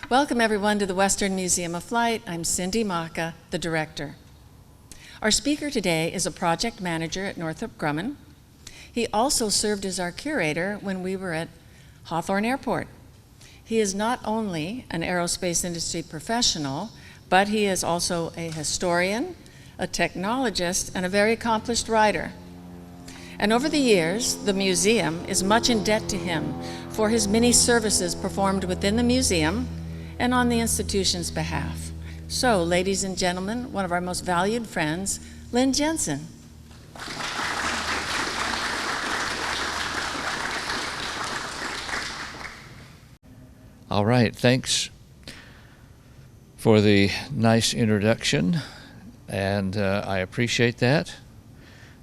Welcome everyone to the Western Museum of Flight. I'm Cindy Maka, the director. Our speaker today is a project manager at Northrop Grumman. He also served as our curator when we were at Hawthorne Airport. He is not only an aerospace industry professional, but he is also a historian, a technologist, and a very accomplished writer. And over the years, the museum is much in debt to him for his many services performed within the museum and on the institution's behalf. So, ladies and gentlemen, one of our most valued friends, Lynn Jenson. All right, thanks for the nice introduction, and I appreciate that.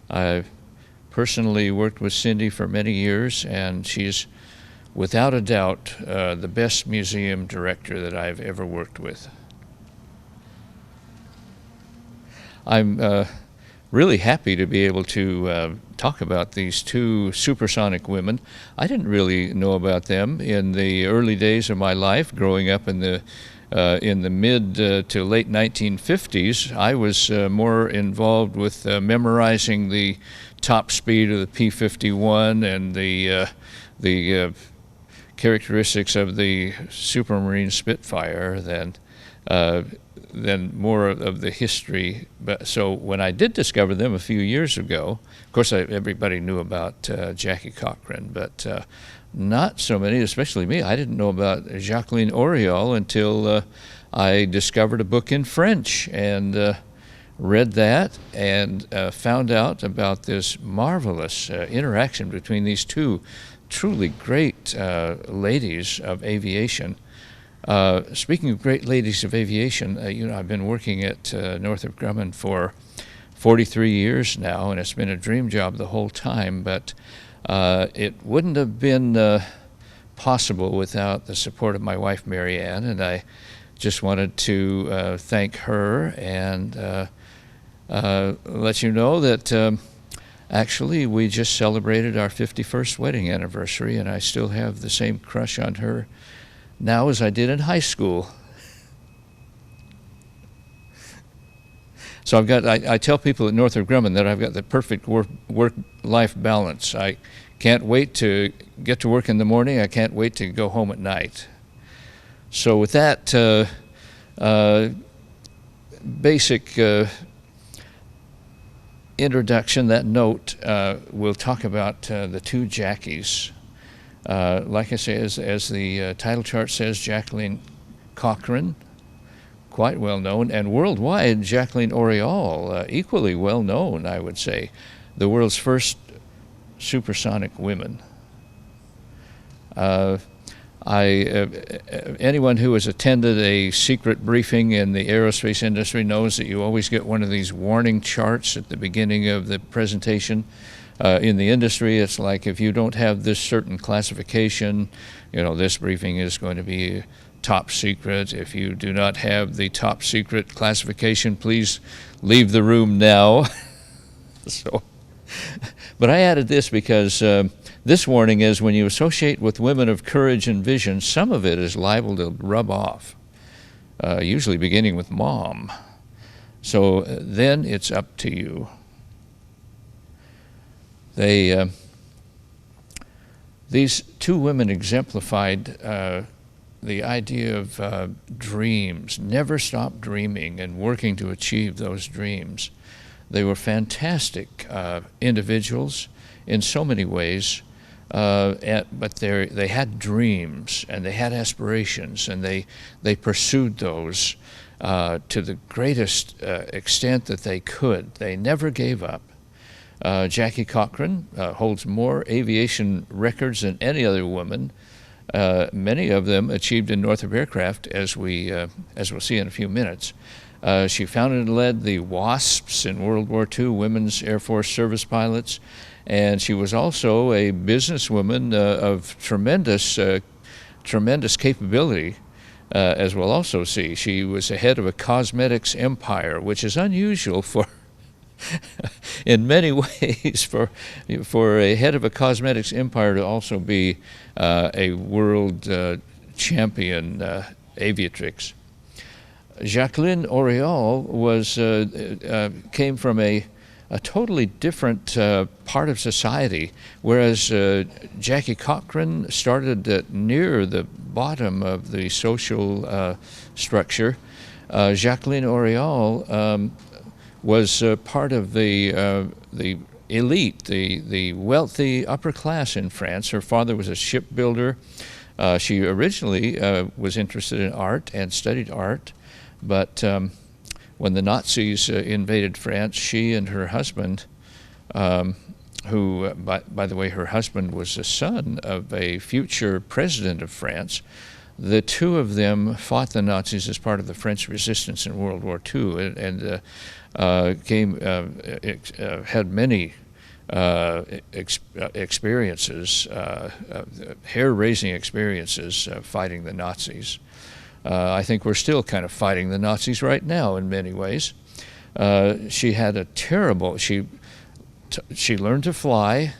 I've personally worked with Cindy for many years, and she's without a doubt the best museum director that I've ever worked with. I'm really happy to be able to talk about these two supersonic women. I didn't really know about them in the early days of my life, growing up in the mid to late 1950s. I was more involved with memorizing the top speed of the P-51 and the characteristics of the Supermarine Spitfire than more of the history. But so when I did discover them a few years ago, of course everybody knew about Jackie Cochran, but not so many, especially me. I didn't know about Cochran and Auriol until I discovered a book in French and read that and found out about this marvelous interaction between these two truly great ladies of aviation. Speaking of great ladies of aviation, I've been working at Northrop Grumman for 43 years now, and it's been a dream job the whole time, but it wouldn't have been possible without the support of my wife, Mary Ann, and I just wanted to thank her and let you know that actually we just celebrated our 51st wedding anniversary, and I still have the same crush on her now as I did in high school. So I tell people at Northrop Grumman that I've got the perfect work-life balance. I can't wait to get to work in the morning. I can't wait to go home at night. So with that basic introduction, that note, we'll talk about the two Jackies. Like I say, as the title chart says, Jacqueline Cochran, quite well known, and worldwide, Jacqueline Auriol, equally well known, I would say, the world's first supersonic women. Anyone who has attended a secret briefing in the aerospace industry knows that you always get one of these warning charts at the beginning of the presentation. In the industry, it's like if you don't have this certain classification, this briefing is going to be top secret. If you do not have the top secret classification, please leave the room now. But I added this because this warning is when you associate with women of courage and vision, some of it is liable to rub off, usually beginning with mom. So then it's up to you. These two women exemplified the idea of dreams, never stop dreaming and working to achieve those dreams. They were fantastic individuals in so many ways, but they had dreams and they had aspirations, and they pursued those to the greatest extent that they could. They never gave up. Jackie Cochran holds more aviation records than any other woman. Many of them achieved in Northrop Aircraft, as we'll see in a few minutes. She founded and led the WASPs in World War II, Women's Air Force Service Pilots, and she was also a businesswoman of tremendous capability, as we'll also see. She was the head of a cosmetics empire, which is unusual for in many ways for a head of a cosmetics empire to also be a world champion aviatrix. Cochran and Auriol came from a totally different part of society, whereas Jackie Cochran started near the bottom of the social structure. Jacqueline and Auriol was part of the elite, the wealthy upper class in France. Her father was a shipbuilder. She originally was interested in art and studied art, but when the Nazis invaded France, she and her husband, who, by the way, her husband was the son of a future president of France, the two of them fought the Nazis as part of the French resistance in World War II, and had many experiences, hair-raising experiences fighting the Nazis. I think we're still kind of fighting the Nazis right now in many ways. She had a terrible, she learned to fly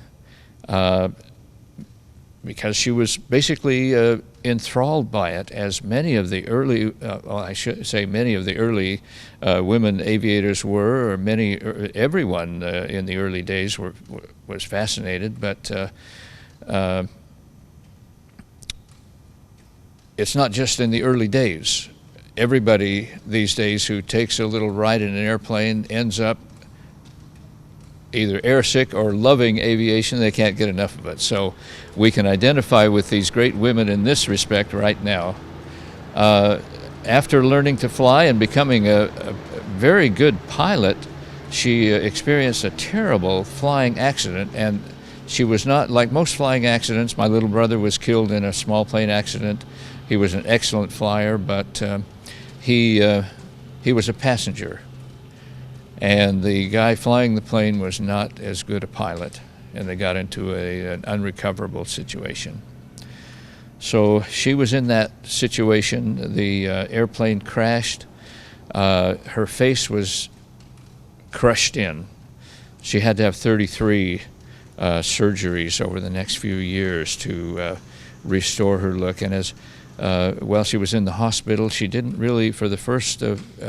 because she was basically enthralled by it, as many of the early, I should say many of the early women aviators were, or everyone in the early days was fascinated, but it's not just in the early days. Everybody these days who takes a little ride in an airplane ends up either airsick or loving aviation. They can't get enough of it. So we can identify with these great women in this respect right now. After learning to fly and becoming a very good pilot, she experienced a terrible flying accident, and she was not, like most flying accidents, my little brother was killed in a small plane accident. He was an excellent flyer, but he was a passenger. And the guy flying the plane was not as good a pilot, and they got into an unrecoverable situation. So she was in that situation. The airplane crashed. Her face was crushed in. She had to have 33 surgeries over the next few years to restore her look. And as while she was in the hospital, she didn't really, for the first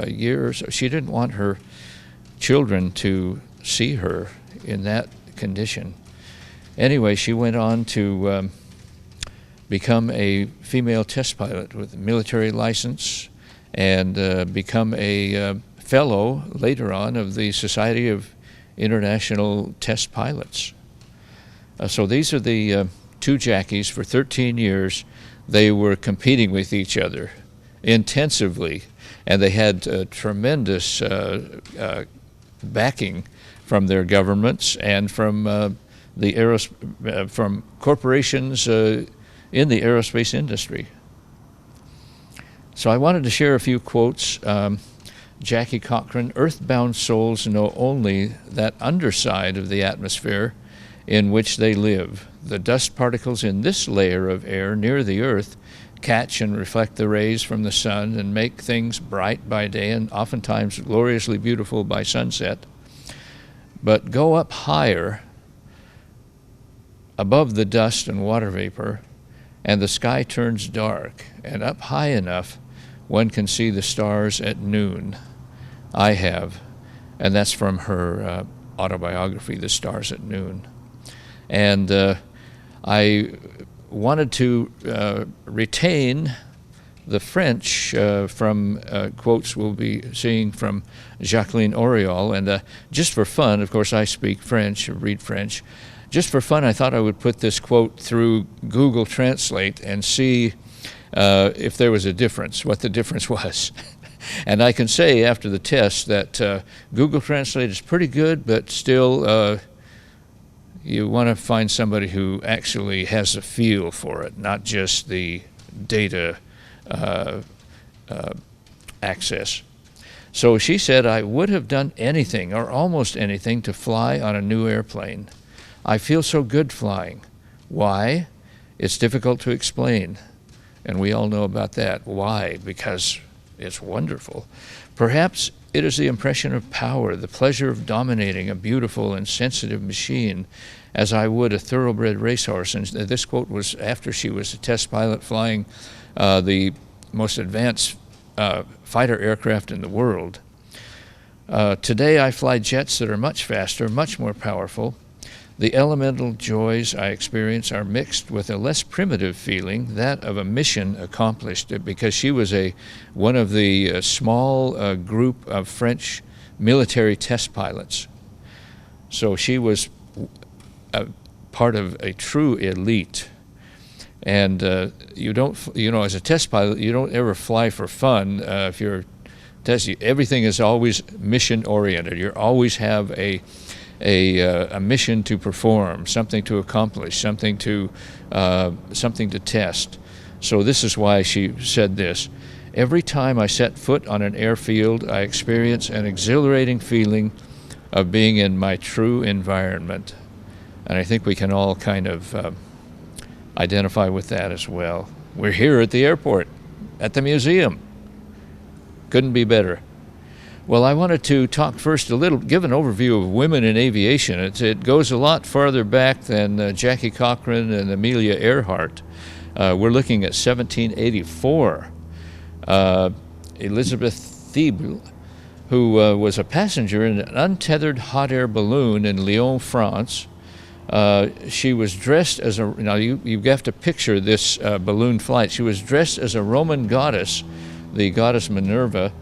year or so, she didn't want her children to see her in that condition. Anyway, she went on to become a female test pilot with a military license, and become a fellow later on of the Society of International Test Pilots. So these are the two Jackies. For 13 years, they were competing with each other intensively, and they had tremendous backing from their governments and from from corporations in the aerospace industry. So I wanted to share a few quotes. Jackie Cochran: "Earthbound souls know only that underside of the atmosphere in which they live. The dust particles in this layer of air near the Earth catch and reflect the rays from the sun and make things bright by day and oftentimes gloriously beautiful by sunset. But go up higher above the dust and water vapor, and the sky turns dark, and up high enough one can see the stars at noon. I have," and that's from her autobiography, The Stars at Noon. And I wanted to retain the French from quotes we'll be seeing from Jacqueline and Auriol, and just for fun, of course I speak French, read French, just for fun I thought I would put this quote through Google Translate and see if there was a difference, what the difference was. And I can say after the test that Google Translate is pretty good, but still you want to find somebody who actually has a feel for it, not just the data access. So she said, "I would have done anything or almost anything to fly on a new airplane. I feel so good flying. Why? It's difficult to explain." And we all know about that. Why? Because it's wonderful. "Perhaps it is the impression of power, the pleasure of dominating a beautiful and sensitive machine, as I would a thoroughbred racehorse." And this quote was after she was a test pilot flying the most advanced fighter aircraft in the world. Today I fly jets that are much faster, much more powerful. The elemental joys I experience are mixed with a less primitive feeling, that of a mission accomplished, because she was one of the small group of French military test pilots. So she was a part of a true elite. And you don't, as a test pilot, you don't ever fly for fun. If you're testing, everything is always mission oriented. You always have a mission to perform, something to accomplish, something to test. So this is why she said this: every time I set foot on an airfield, I experience an exhilarating feeling of being in my true environment. And I think we can all kind of identify with that as well. We're here at the airport, at the museum. Couldn't be better. Well, I wanted to talk first give an overview of women in aviation. It goes a lot farther back than Jackie Cochran and Amelia Earhart. We're looking at 1784. Elizabeth Thibault, who was a passenger in an untethered hot air balloon in Lyon, France. She was dressed as now you have to picture this balloon flight. She was dressed as a Roman goddess, the goddess Minerva,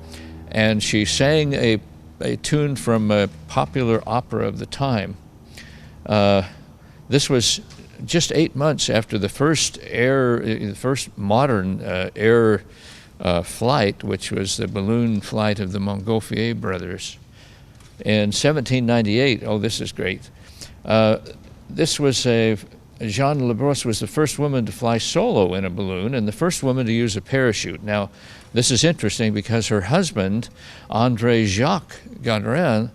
and she sang a tune from a popular opera of the time. This was just 8 months after the first modern air flight, which was the balloon flight of the Montgolfier brothers. In 1798, oh, this is great. Jeanne Labrosse was the first woman to fly solo in a balloon and the first woman to use a parachute. Now, this is interesting because her husband, André Jacques Gaudrin,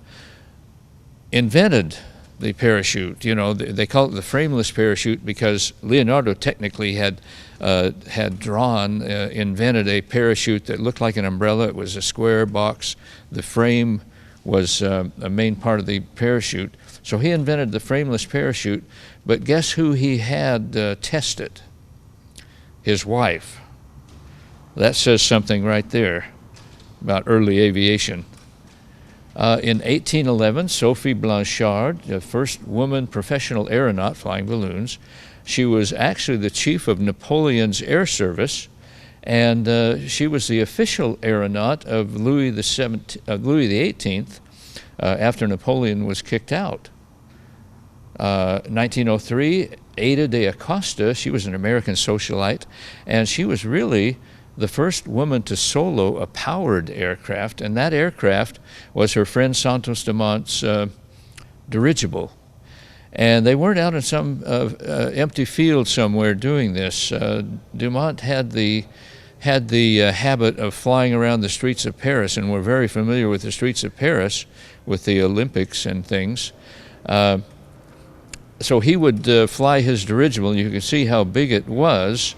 invented the parachute. They call it the frameless parachute because Leonardo technically had invented a parachute that looked like an umbrella. It was a square box. The frame was a main part of the parachute. So he invented the frameless parachute, but guess who he had test it? His wife. That says something right there about early aviation. In 1811, Sophie Blanchard, the first woman professional aeronaut flying balloons, she was actually the chief of Napoleon's air service, and she was the official aeronaut of Louis XVIII after Napoleon was kicked out. 1903, Ada de Acosta, she was an American socialite, and she was really the first woman to solo a powered aircraft, and that aircraft was her friend Santos Dumont's dirigible. And they weren't out in some empty field somewhere doing this. Dumont had the habit of flying around the streets of Paris, and we're very familiar with the streets of Paris with the Olympics and things. So he would fly his dirigible, and you can see how big it was,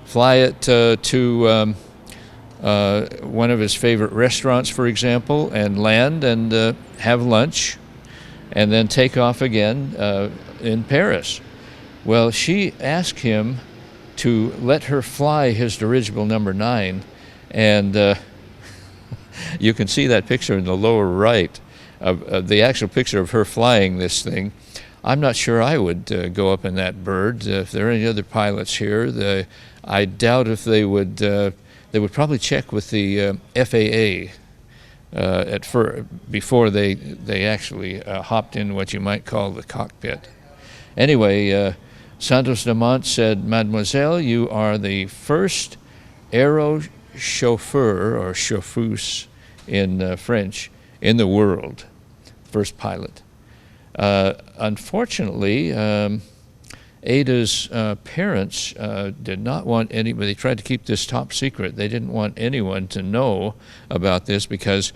fly it to one of his favorite restaurants, for example, and land and have lunch, and then take off again in Paris. Well, she asked him to let her fly his dirigible number 9, and you can see that picture in the lower right of the actual picture of her flying this thing. I'm not sure I would go up in that bird. If there are any other pilots here, I doubt if they would probably check with the FAA before they actually hopped in what you might call the cockpit. Anyway, Santos Dumont said, "Mademoiselle, you are the first aero chauffeur, or chauffeuse in French, in the world, first pilot." Unfortunately, Ada's parents did not want anybody. They tried to keep this top secret. They didn't want anyone to know about this because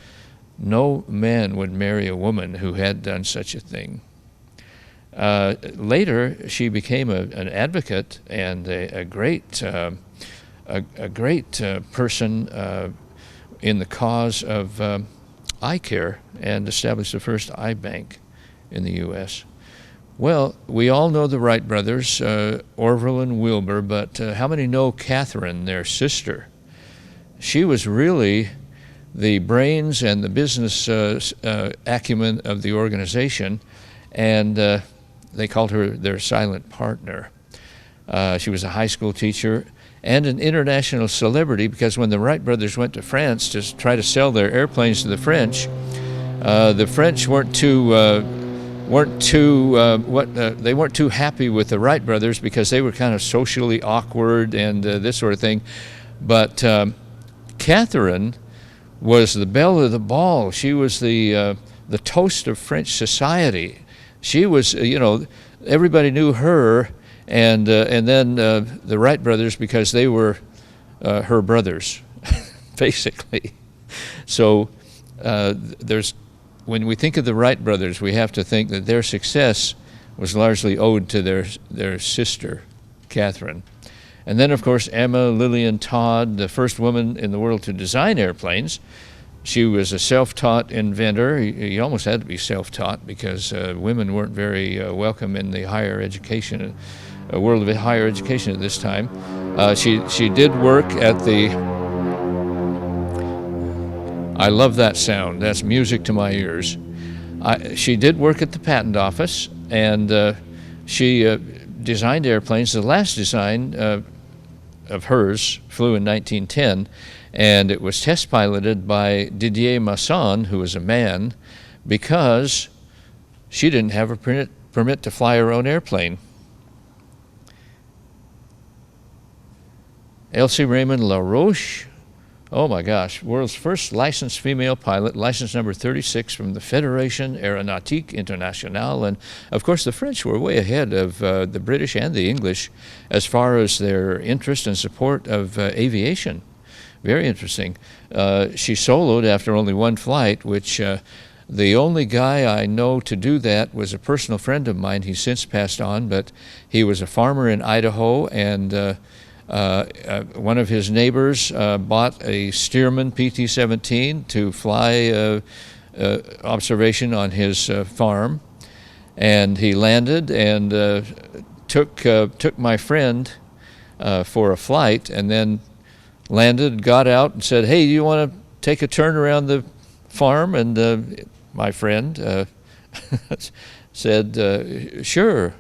no man would marry a woman who had done such a thing. Later, she became an advocate and a great person in the cause of eye care, and established the first eye bank in the U.S. Well, we all know the Wright brothers, Orville and Wilbur, but how many know Catherine, their sister? she was really the brains and the business acumen of the organization, and they called her their silent partner. She was a high school teacher and an international celebrity, because when the Wright brothers went to France to try to sell their airplanes to the French weren't too happy with the Wright brothers because they were kind of socially awkward and this sort of thing. But Catherine was the belle of the ball. She was the toast of French society. She was, everybody knew her, and then the Wright brothers, because they were her brothers, basically. So when we think of the Wright brothers, we have to think that their success was largely owed to their sister, Catherine. And then, of course, Emma Lillian Todd, the first woman in the world to design airplanes. She was a self-taught inventor. You almost had to be self-taught because women weren't very welcome in the higher education, world of higher education at this time. She did work at the... I love that sound. That's music to my ears. She did work at the patent office, and she designed airplanes. The last design of hers flew in 1910, and it was test piloted by Didier Masson, who was a man, because she didn't have a permit to fly her own airplane. Elsie Raymond LaRoche, oh my gosh, world's first licensed female pilot, license number 36 from the Fédération Aéronautique Internationale. And of course the French were way ahead of the British and the English as far as their interest and support of aviation. Very interesting. She soloed after only one flight, which the only guy I know to do that was a personal friend of mine. He's since passed on, but he was a farmer in Idaho, and one of his neighbors bought a Stearman PT-17 to fly observation on his farm, and he landed and took my friend for a flight, and then landed, got out, and said, "Hey, do you want to take a turn around the farm?" And my friend said, "Sure."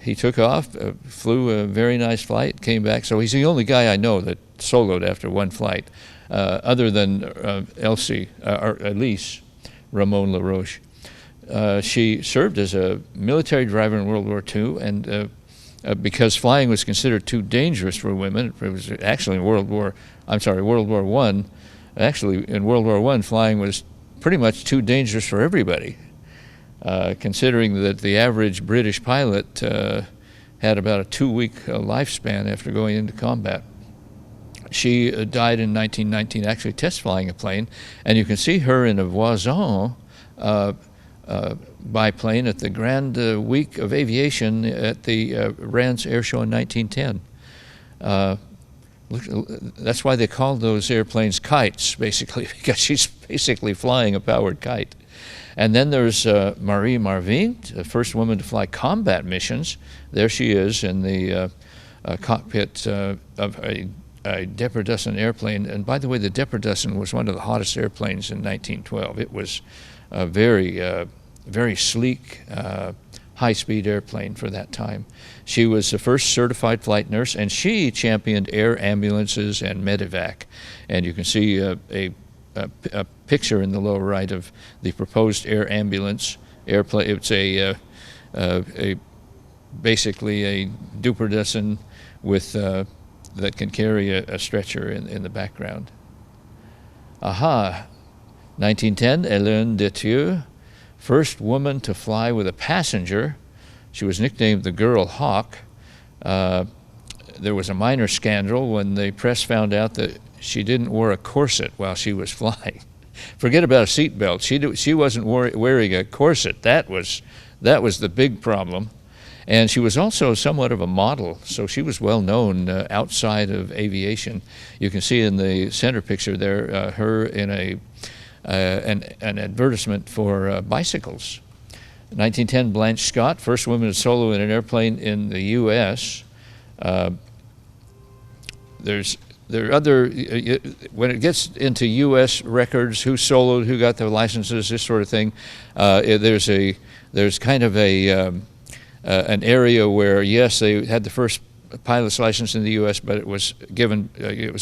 He took off, flew a very nice flight, came back. So he's the only guy I know that soloed after one flight, other than Elise Ramon LaRoche. She served as a military driver in World War II, and because flying was considered too dangerous for women, it was actually in World War I. Actually, in World War I, flying was pretty much too dangerous for everybody. Considering that the average British pilot had about a 2-week lifespan after going into combat. She died in 1919, actually test flying a plane, and you can see her in a Voisin biplane at the Grand Week of Aviation at the Rennes Air Show in 1910. That's why they called those airplanes kites, basically, because she's basically flying a powered kite. And then there's Marie Marvin, the first woman to fly combat missions. There she is in the cockpit of a Deperdussin airplane. And by the way, the Deperdussin was one of the hottest airplanes in 1912. It was a very sleek, high-speed airplane for that time. She was the first certified flight nurse, and she championed air ambulances and medevac. And you can see a picture in the lower right of the proposed air ambulance airplane. It's basically a Deperdussin with that can carry a stretcher in the background. 1910, Hélène Detieux, first woman to fly with a passenger. She was nicknamed the Girl Hawk. There was a minor scandal when the press found out that she didn't wear a corset while she was flying. Forget about a seatbelt. She wasn't wearing a corset. That was the big problem. And she was also somewhat of a model, so she was well known outside of aviation. You can see in the center picture there her in an advertisement for bicycles. 1910, Blanche Scott, first woman to solo in an airplane in the U.S. There's there are other, when it gets into U.S. records, who soloed, who got the licenses, this sort of thing, there's kind of an area where, yes, they had the first pilot's license in the U.S., but it was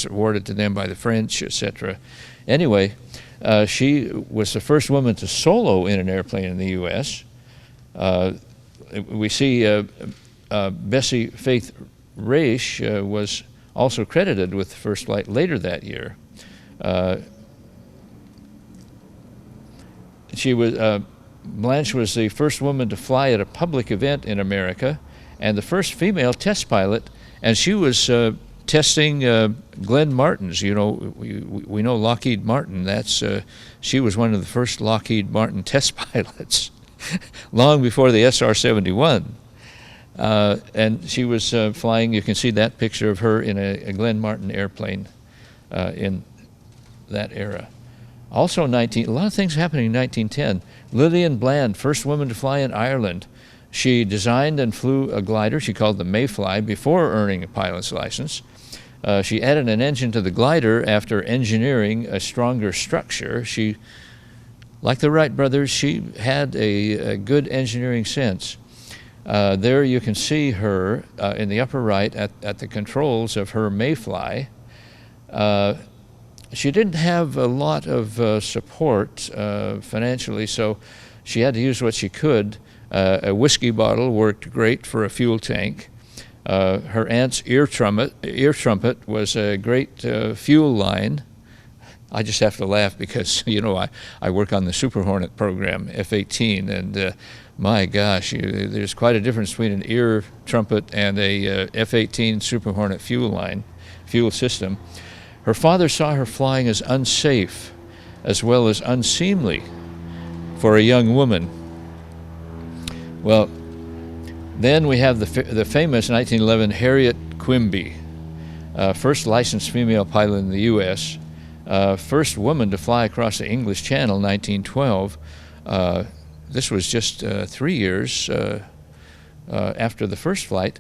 awarded to them by the French, etc. Anyway, she was the first woman to solo in an airplane in the U.S. We see Bessie Faith Raish was also credited with the first flight later that year. Blanche was the first woman to fly at a public event in America, and the first female test pilot, and she was testing Glenn Martin's. You know, we know Lockheed Martin. She was one of the first Lockheed Martin test pilots, long before the SR-71. And she was flying. You can see that picture of her in a Glenn Martin airplane in that era. Also, a lot of things happening in 1910. Lillian Bland, first woman to fly in Ireland. She designed and flew a glider she called the Mayfly before earning a pilot's license. She added an engine to the glider after engineering a stronger structure. She, like the Wright brothers, she had a good engineering sense. There you can see her in the upper right at the controls of her Mayfly. She didn't have a lot of support financially, so she had to use what she could. A whiskey bottle worked great for a fuel tank. Her aunt's ear trumpet was a great fuel line. I just have to laugh because, you know, I work on the Super Hornet program, F-18, and my gosh, there's quite a difference between an ear trumpet and a F-18 Super Hornet fuel system. Her father saw her flying as unsafe as well as unseemly for a young woman. Well, then we have the famous 1911 Harriet Quimby, first licensed female pilot in the U.S., first woman to fly across the English Channel, 1912. This was just 3 years after the first flight,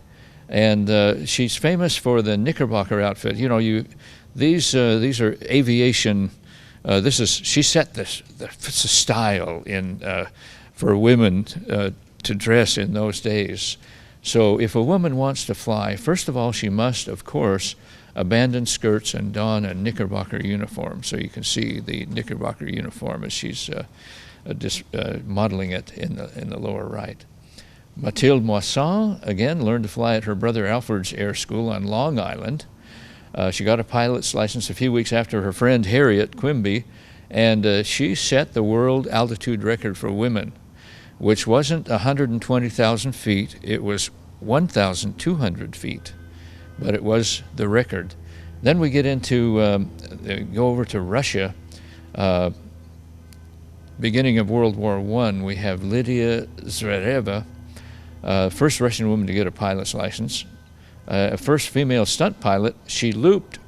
and she's famous for the Knickerbocker outfit. You know, these are aviation. She set the style for women to dress in those days. So if a woman wants to fly, first of all, she must, of course, abandon skirts and don a Knickerbocker uniform. So you can see the Knickerbocker uniform as she's modeling it in the lower right. Mathilde Moisson, again, learned to fly at her brother Alfred's Air School on Long Island. She got a pilot's license a few weeks after her friend Harriet Quimby, and she set the world altitude record for women, which wasn't 120,000 feet, it was 1,200 feet, but it was the record. Then we get into, go over to Russia. Beginning of World War I, we have Lydia Zvereva, first Russian woman to get a pilot's license. First female stunt pilot. She looped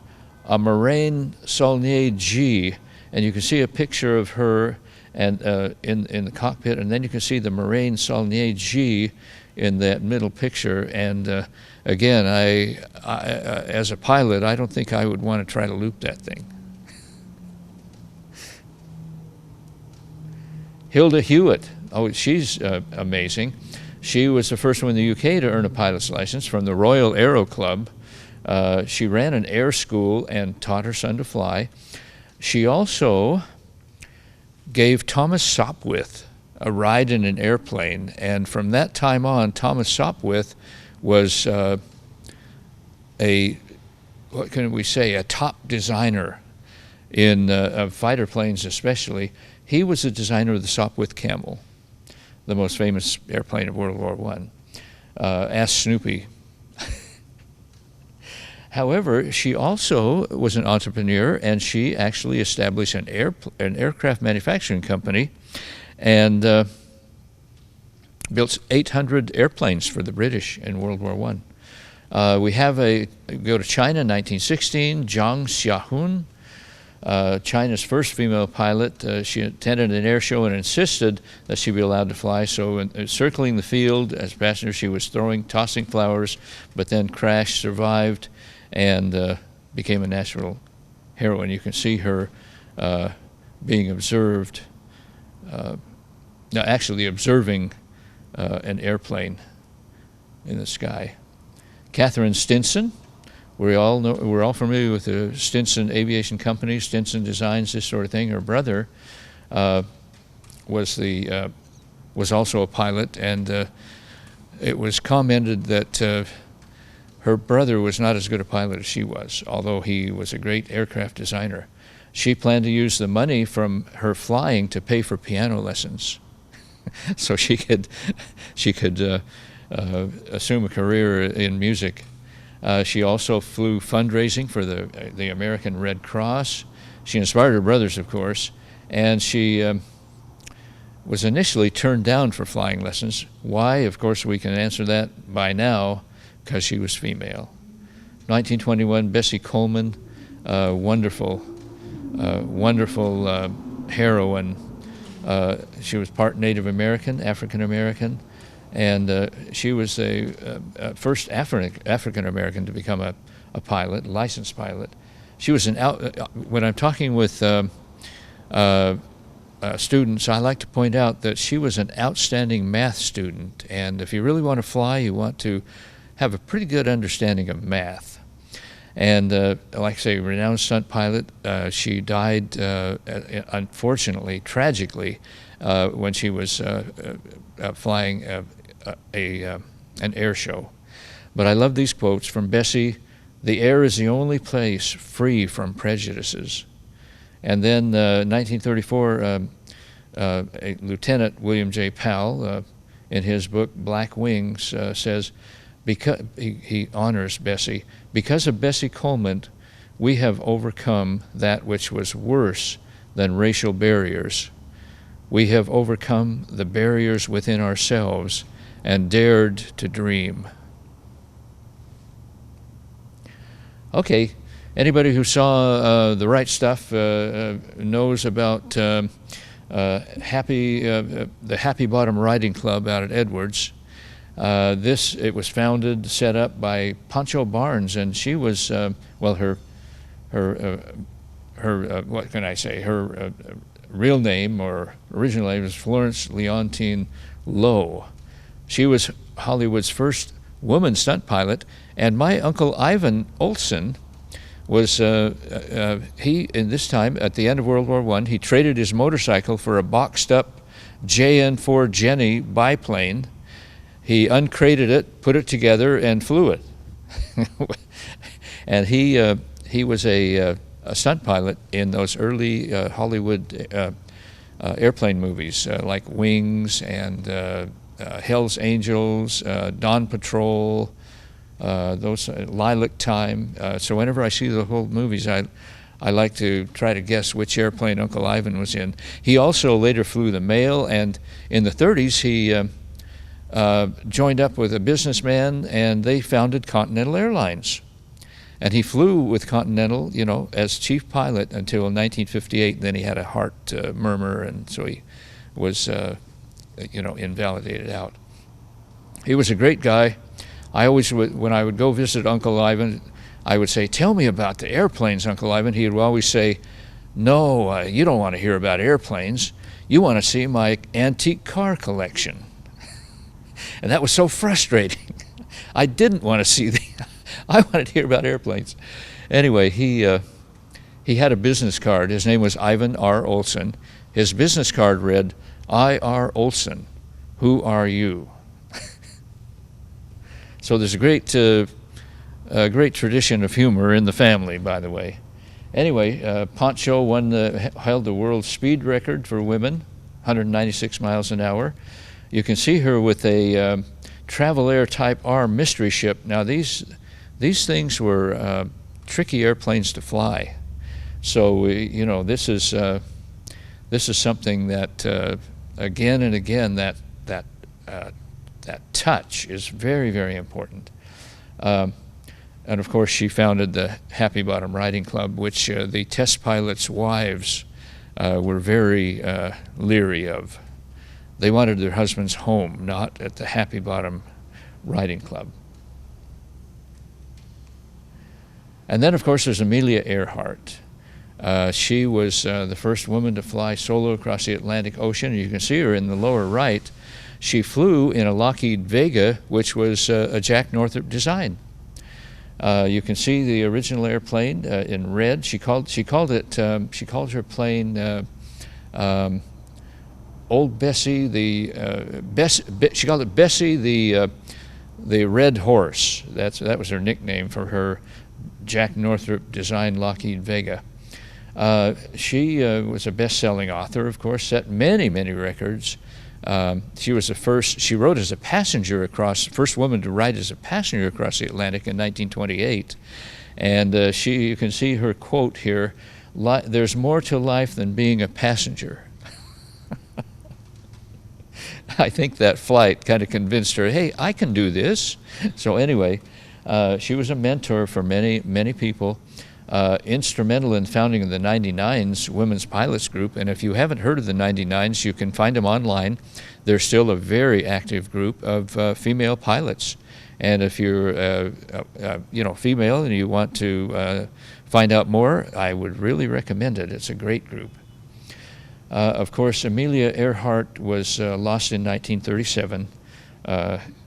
a Moraine Saulnier G, and you can see a picture of her and in the cockpit, and then you can see the Moraine Saulnier G in that middle picture. And again, I as a pilot, I don't think I would want to try to loop that thing. Hilda Hewitt, oh, she's amazing. She was the first one in the UK to earn a pilot's license from the Royal Aero Club. She ran an air school and taught her son to fly. She also gave Thomas Sopwith a ride in an airplane, and from that time on, Thomas Sopwith was what can we say, a top designer in fighter planes especially. He was the designer of the Sopwith Camel, the most famous airplane of World War I. Ask Snoopy. However, she also was an entrepreneur, and she actually established an aircraft manufacturing company and built 800 airplanes for the British in World War I. We go to China in 1916, Zhang Xiaohun, China's first female pilot. She attended an air show and insisted that she be allowed to fly. So circling the field as a passenger, she was tossing flowers, but then crashed, survived, and became a national heroine. You can see her being observed, actually observing an airplane in the sky. Catherine Stinson, we're all familiar with the Stinson Aviation Company, Stinson Designs, this sort of thing. Her brother was also a pilot, and it was commented that her brother was not as good a pilot as she was, although he was a great aircraft designer. She planned to use the money from her flying to pay for piano lessons, so she could assume a career in music. She also flew fundraising for the American Red Cross. She inspired her brothers, of course, and she was initially turned down for flying lessons. Why? Of course, we can answer that by now, because she was female. 1921, Bessie Coleman, wonderful heroine. She was part Native American, African American, and she was a first African American to become a pilot, licensed pilot. She was when I'm talking with students, I like to point out that she was an outstanding math student, and if you really want to fly, you want to have a pretty good understanding of math. And like I say, renowned stunt pilot. She died, unfortunately, tragically, when she was flying an air show. But I love these quotes from Bessie. "The air is the only place free from prejudices." And then 1934, Lieutenant William J. Powell, in his book Black Wings, says, because he honors Bessie, "Because of Bessie Coleman, we have overcome that which was worse than racial barriers. We have overcome the barriers within ourselves and dared to dream." Okay, anybody who saw The Right Stuff knows about the Happy Bottom Riding Club out at Edwards. It was founded, set up by Pancho Barnes, and she was, what can I say, her real name or original name was Florence Leontine Lowe. She was Hollywood's first woman stunt pilot, and my Uncle Ivan Olson was, in this time, at the end of World War I, he traded his motorcycle for a boxed up JN-4 Jenny biplane. He uncrated it, put it together, and flew it. And he was a stunt pilot in those early Hollywood airplane movies, like Wings and Hell's Angels, Dawn Patrol, those Lilac Time. So whenever I see the whole movies, I like to try to guess which airplane Uncle Ivan was in. He also later flew the Mail, and in the 30s he joined up with a businessman, and they founded Continental Airlines. And he flew with Continental, as chief pilot until 1958. Then he had a heart murmur, and so he was, invalidated out. He was a great guy. I always, when I would go visit Uncle Ivan, I would say, "Tell me about the airplanes, Uncle Ivan." He would always say, "No, you don't want to hear about airplanes. You want to see my antique car collection." And that was so frustrating. I didn't want to see I wanted to hear about airplanes. Anyway, he had a business card. His name was Ivan R. Olson. His business card read, "I.R. Olson, who are you?" So there's a great tradition of humor in the family, by the way. Anyway, Pancho held the world speed record for women, 196 miles an hour. You can see her with a Travel Air Type R mystery ship. Now these things were tricky airplanes to fly. So this is something that again and again that touch is very, very important. And of course, she founded the Happy Bottom Riding Club, which the test pilots' wives were very leery of. They wanted their husbands home, not at the Happy Bottom Riding Club. And then, of course, there's Amelia Earhart. She was the first woman to fly solo across the Atlantic Ocean. You can see her in the lower right. She flew in a Lockheed Vega, which was a Jack Northrop design. You can see the original airplane in red. She called her plane Old Bessie, she called it Bessie the Red Horse. That was her nickname for her Jack Northrop design Lockheed Vega. She was a best-selling author, of course, set many records. She was the first. She rode as a passenger first woman to ride as a passenger across the Atlantic in 1928, and you can see her quote here: "There's more to life than being a passenger." I think that flight kind of convinced her, hey, I can do this. So anyway, she was a mentor for many people, instrumental in founding the 99s Women's Pilots Group. And if you haven't heard of the 99s, you can find them online. They're still a very active group of female pilots. And if you're female and you want to find out more, I would really recommend it. It's a great group. Of course, Amelia Earhart was lost in 1937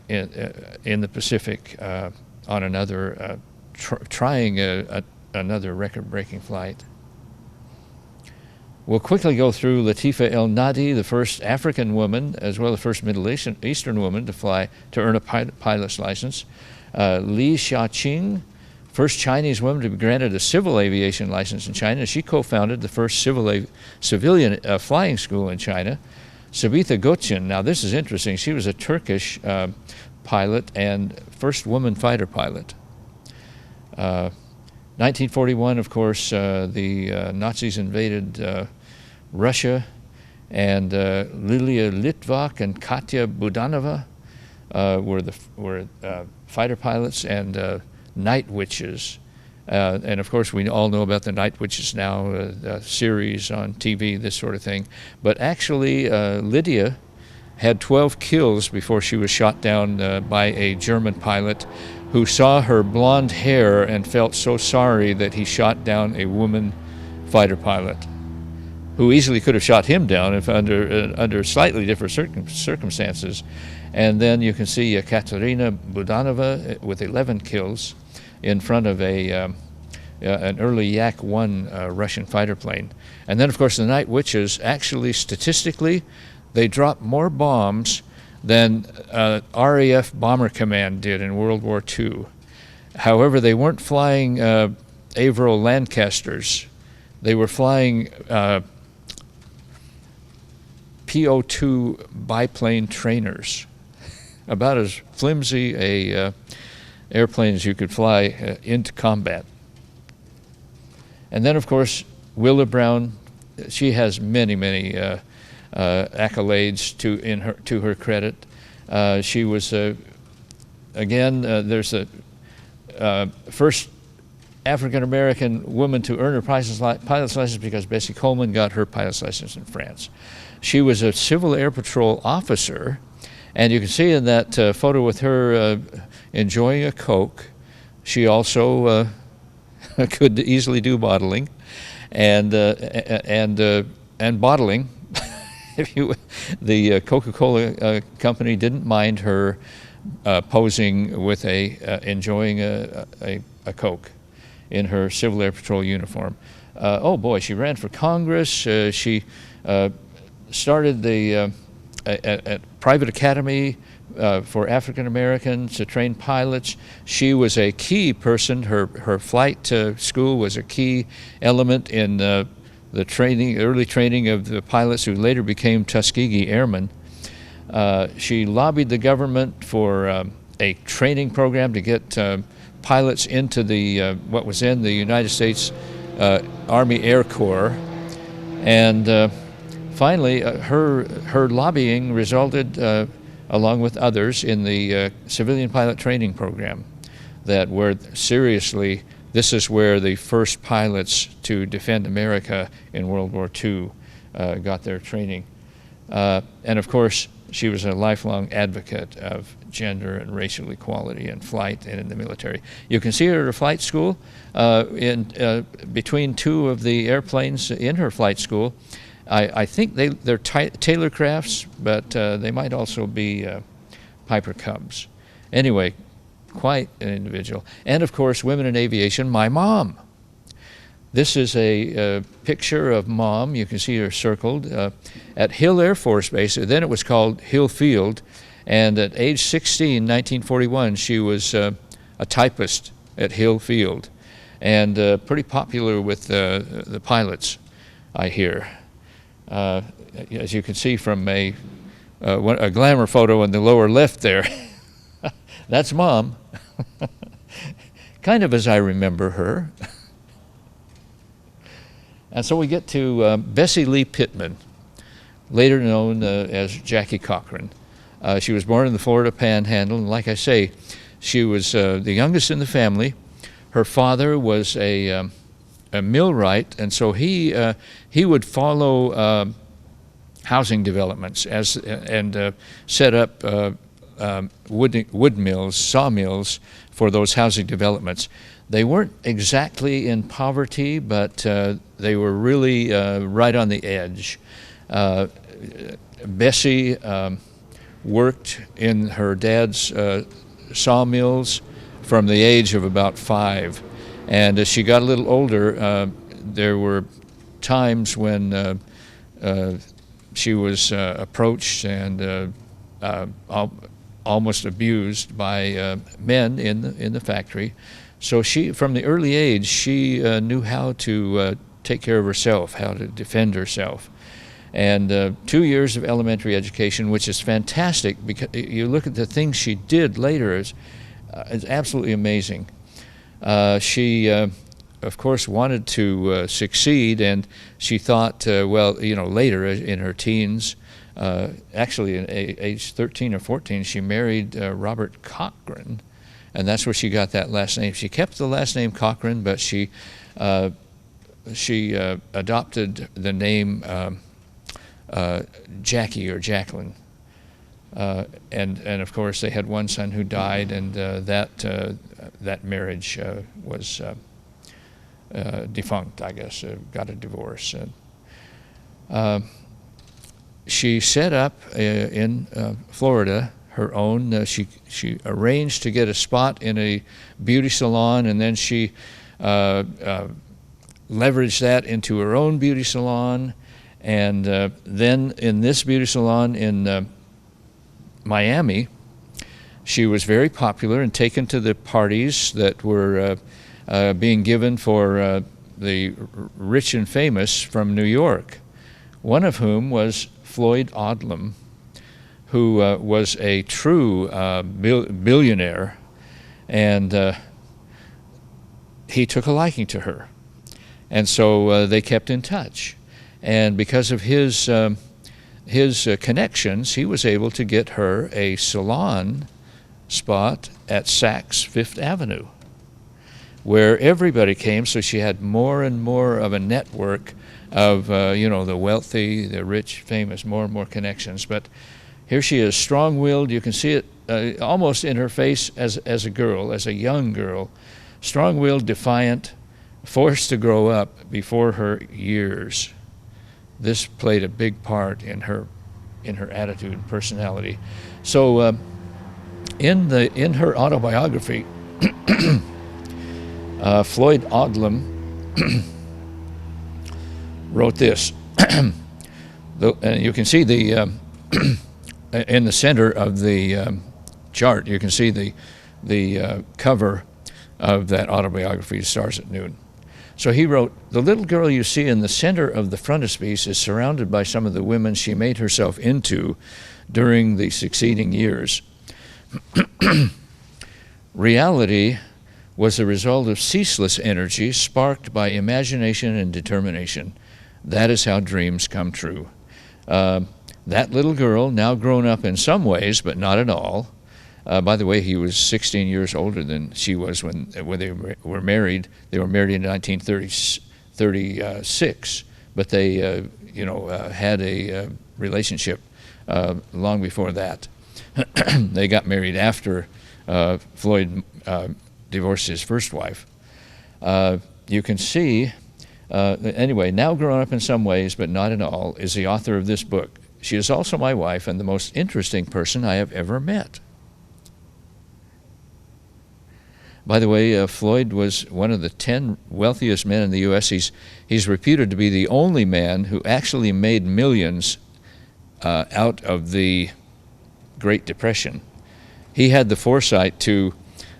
in the Pacific on another trying another record-breaking flight. We'll quickly go through Latifa El Nadi, the first African woman, as well as the first Middle Eastern woman to earn a pilot's license. Li Xiaoqing, first Chinese woman to be granted a civil aviation license in China. She co-founded the first civilian flying school in China. Sabitha Gökçen, now this is interesting. She was a Turkish pilot and first woman fighter pilot. 1941, of course, the Nazis invaded Russia, and Lilia Litvak and Katya Budanova were fighter pilots and night witches. And of course, we all know about the Night Witches now, a series on TV, this sort of thing. But actually, Lydia had 12 kills before she was shot down by a German pilot who saw her blonde hair and felt so sorry that he shot down a woman fighter pilot, who easily could have shot him down if under slightly different circumstances. And then you can see Katerina Budanova with 11 kills in front of an early Yak-1 Russian fighter plane. And then, of course, the Night Witches, actually, statistically, they dropped more bombs than RAF Bomber Command did in World War II. However, they weren't flying Avro Lancasters. They were flying PO-2 biplane trainers, about as flimsy airplane as you could fly into combat. And then, of course, Willa Brown. She has many accolades to her credit. She was there's a first African American woman to earn her pilot's license because Bessie Coleman got her pilot's license in France. She was a Civil Air Patrol officer, and you can see in that photo with her enjoying a Coke. She also could easily do bottling, and bottling. The Coca-Cola company didn't mind her posing with enjoying a Coke in her Civil Air Patrol uniform. Oh boy, she ran for Congress. She started a private academy for African Americans to train pilots. She was a key person. Her flight school was a key element in the early training of the pilots who later became Tuskegee Airmen. She lobbied the government for a training program to get pilots into what was then the United States Army Air Corps, and finally, her lobbying resulted, along with others, in the civilian pilot training program. This is where the first pilots to defend America in World War II got their training. And of course, she was a lifelong advocate of gender and racial equality in flight and in the military. You can see her at her flight school. Between two of the airplanes in her flight school, I think they're Taylor crafts, but they might also be Piper Cubs. Anyway, quite an individual. And of course, women in aviation, my mom. This is a picture of Mom. You can see her circled at Hill Air Force Base. Then it was called Hill Field. And at age 16, 1941, she was a typist at Hill Field, and pretty popular with the pilots, I hear. As you can see from a glamour photo in the lower left there, that's Mom, kind of as I remember her. And so we get to Bessie Lee Pittman, later known as Jackie Cochran. She was born in the Florida Panhandle, and like I say, she was the youngest in the family. Her father was a millwright, and so he would follow housing developments and set up wood mills, sawmills for those housing developments. They weren't exactly in poverty, but they were really right on the edge. Bessie worked in her dad's sawmills from the age of about 5. And as she got a little older, there were times when she was approached and almost abused by men in the factory. So she, from the early age, she knew how to take care of herself, how to defend herself. And 2 years of elementary education, which is fantastic because you look at the things she did later, is absolutely amazing. She, of course, wanted to succeed, and she thought, well, you know, later in her teens, actually at age 13 or 14, she married Robert Cochran, and that's where she got that last name. She kept the last name Cochran, but she adopted the name Jackie or Jacqueline. And of course they had one son who died, and that marriage was defunct, I guess, got a divorce. She set up in Florida her own, she arranged to get a spot in a beauty salon, and then she leveraged that into her own beauty salon, and then in this beauty salon in Miami, she was very popular and taken to the parties that were being given for the rich and famous from New York, one of whom was Floyd Odlum, who was a true billionaire, and he took a liking to her. And so they kept in touch. And because of his connections, he was able to get her a salon spot at Saks Fifth Avenue, where everybody came, so she had more and more of a network of, the wealthy, the rich, famous, more and more connections. But here she is, strong-willed. You can see it almost in her face as a girl, as a young girl, strong-willed, defiant, forced to grow up before her years. This played a big part in her attitude and personality. So in her autobiography, Floyd Odlum wrote this. And you can see the in the center of the chart, you can see the cover of that autobiography, Stars at Noon. So he wrote, "The little girl you see in the center of the frontispiece is surrounded by some of the women she made herself into during the succeeding years. Reality was the result of ceaseless energy sparked by imagination and determination. That is how dreams come true." That little girl, now grown up in some ways, but not in all. By the way, he was 16 years older than she was when they were married. They were married in 1936, but they, had a relationship long before that. They got married after Floyd divorced his first wife. You can see, anyway, now grown up in some ways, but not in all, is the author of this book. She is also my wife and the most interesting person I have ever met. By the way, Floyd was one of the 10 wealthiest men in the U.S. He's reputed to be the only man who actually made millions out of the Great Depression. He had the foresight to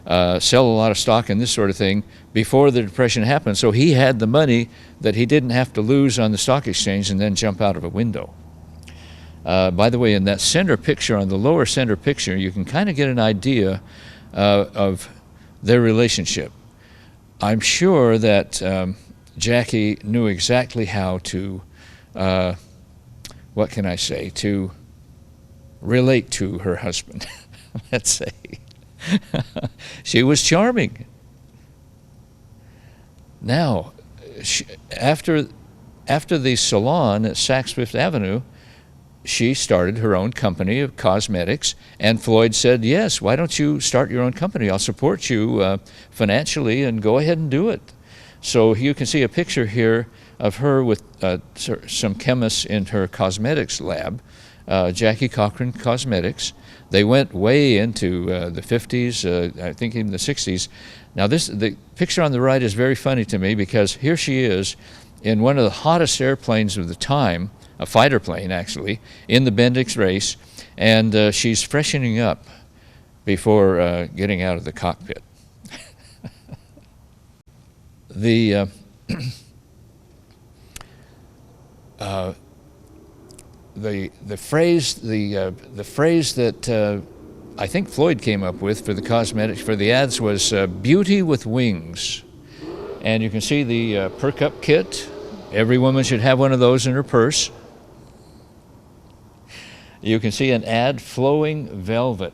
sell a lot of stock and this sort of thing before the Depression happened, so he had the money that he didn't have to lose on the stock exchange and then jump out of a window. By the way, in that center picture, on the lower center picture, you can kind of get an idea of their relationship. I'm sure that Jackie knew exactly how to, what can I say, to relate to her husband, let's say. She was charming. Now, after the salon at Saks Fifth Avenue, she started her own company of cosmetics, and Floyd said, yes, why don't you start your own company? I'll support you financially, and go ahead and do it. So you can see a picture here of her with some chemists in her cosmetics lab, Jackie Cochran Cosmetics. They went way into the 50s, I think even the 60s. Now the picture on the right is very funny to me, because here she is in one of the hottest airplanes of the time, a fighter plane actually, in the Bendix race, and she's freshening up before getting out of the cockpit. The phrase that I think Floyd came up with for the cosmetics, for the ads, was beauty with wings. And you can see the perk up kit. Every woman should have one of those in her purse. You can see an ad, flowing velvet.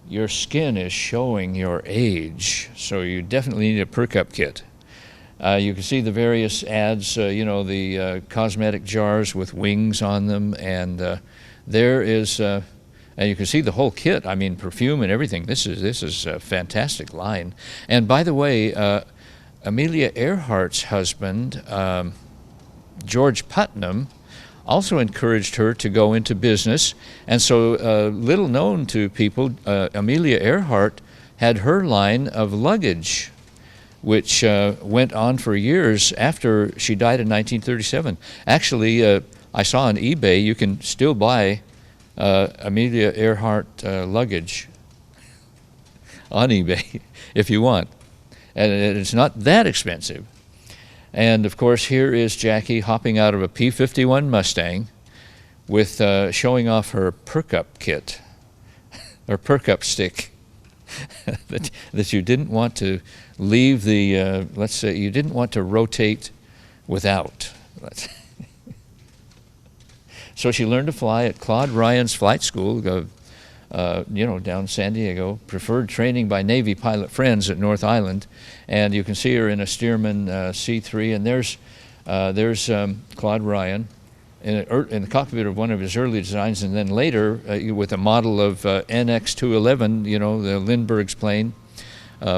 Your skin is showing your age, so you definitely need a perk up kit. You can see the various ads, the cosmetic jars with wings on them, and there is, and you can see the whole kit. I mean, perfume and everything. This is a fantastic line. And by the way, Amelia Earhart's husband, George Putnam, also encouraged her to go into business. And so, little known to people, Amelia Earhart had her line of luggage, which went on for years after she died in 1937. Actually, I saw on eBay you can still buy Amelia Earhart luggage on eBay if you want. And it's not that expensive. And of course, here is Jackie hopping out of a P-51 Mustang with showing off her perk-up kit, or perk-up stick, that you didn't want to leave the, let's say, you didn't want to rotate without. So she learned to fly at Claude Ryan's flight school, down San Diego, preferred training by Navy pilot friends at North Island, and you can see her in a Stearman C-3, and there's Claude Ryan in the cockpit of one of his early designs, and then later with a model of NX-211, the Lindbergh's plane,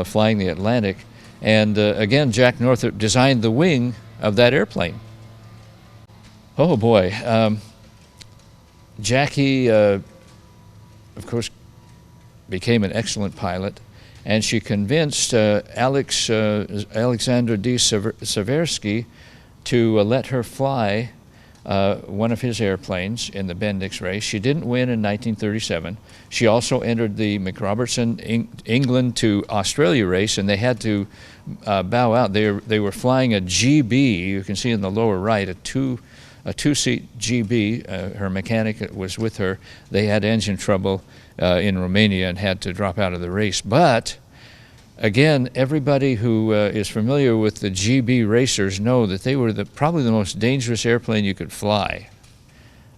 flying the Atlantic, and again, Jack Northrop designed the wing of that airplane. Oh boy, Jackie, of course, became an excellent pilot, and she convinced Alexander D. Seversky to let her fly one of his airplanes in the Bendix race. She didn't win in 1937. She also entered the McRobertson England to Australia race, and they had to bow out. They were flying a GB, you can see in the lower right, a two-seat GB. Her mechanic was with her. They had engine trouble in Romania and had to drop out of the race. But again, everybody who is familiar with the GB racers know that they were probably the most dangerous airplane you could fly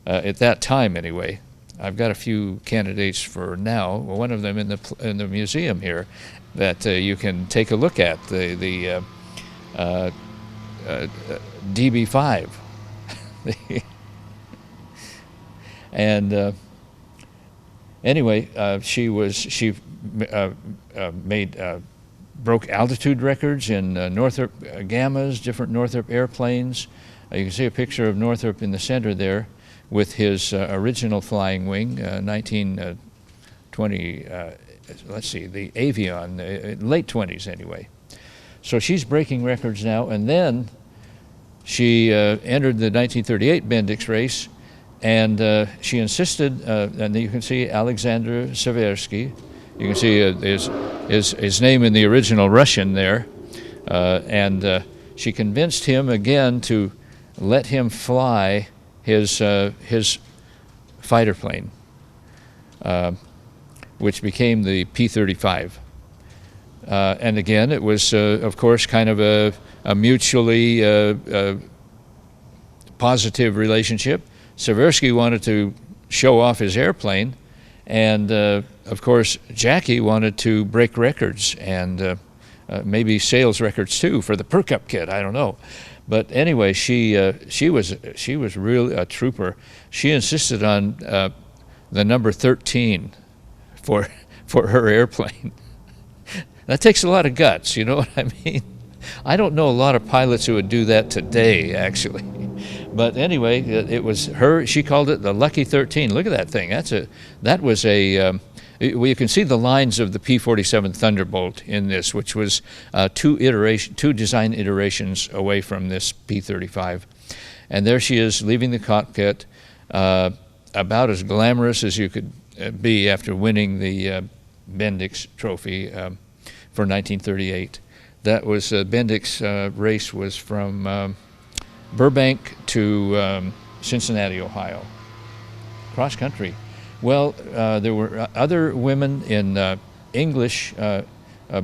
at that time, anyway. I've got a few candidates for now. One of them in the museum here that you can take a look at, the DB5. And anyway, she broke altitude records in Northrop Gammas, different Northrop airplanes. You can see a picture of Northrop in the center there with his original flying wing, 1920, let's see, the Avion, late 20s anyway. So she's breaking records now, and then she entered the 1938 Bendix race, and she insisted, and you can see Alexander Seversky. You can see his name in the original Russian there, and she convinced him again to let him fly his fighter plane, which became the P-35. And again, it was, of course, kind of a mutually positive relationship. Seversky wanted to show off his airplane, and of course, Jackie wanted to break records and maybe sales records too for the per-cup kit. I don't know, but anyway, she was really a trooper. She insisted on the number 13 for her airplane. That takes a lot of guts, you know what I mean? I don't know a lot of pilots who would do that today, actually. But anyway, it was her. She called it the Lucky 13. Look at that thing. That was a. You can see the lines of the P-47 Thunderbolt in this, which was two design iterations away from this P-35. And there she is, leaving the cockpit, about as glamorous as you could be after winning the Bendix trophy for 1938. That was Bendix race was from Burbank to Cincinnati, Ohio, cross country. Well, there were other women in English,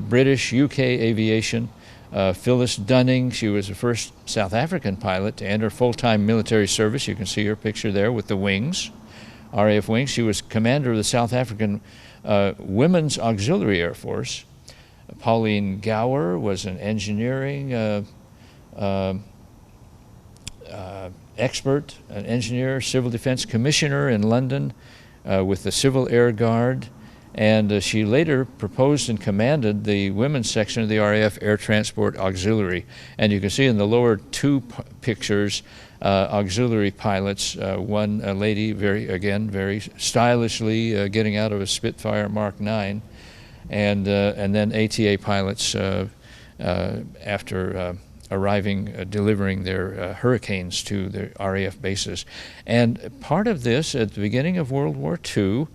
British, UK aviation. Phyllis Dunning, she was the first South African pilot to enter full-time military service. You can see her picture there with the wings, RAF wings. She was commander of the South African Women's Auxiliary Air Force. Pauline Gower was an engineering expert, an engineer, civil defense commissioner in London with the Civil Air Guard, and she later proposed and commanded the women's section of the RAF Air Transport Auxiliary. And you can see in the lower two pictures auxiliary pilots, one a lady very stylishly getting out of a Spitfire Mark 9, and then ATA pilots after delivering their Hurricanes to the RAF bases. And part of this, at the beginning of World War II,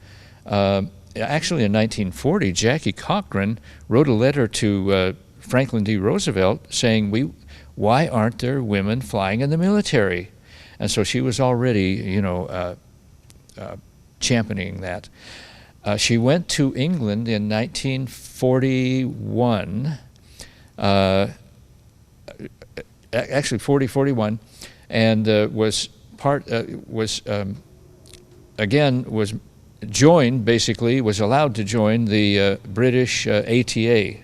actually in 1940, Jackie Cochran wrote a letter to Franklin D. Roosevelt saying, why aren't there women flying in the military? And so she was already, championing that. She went to England in 1941, actually 41, and was allowed to join the British ATA.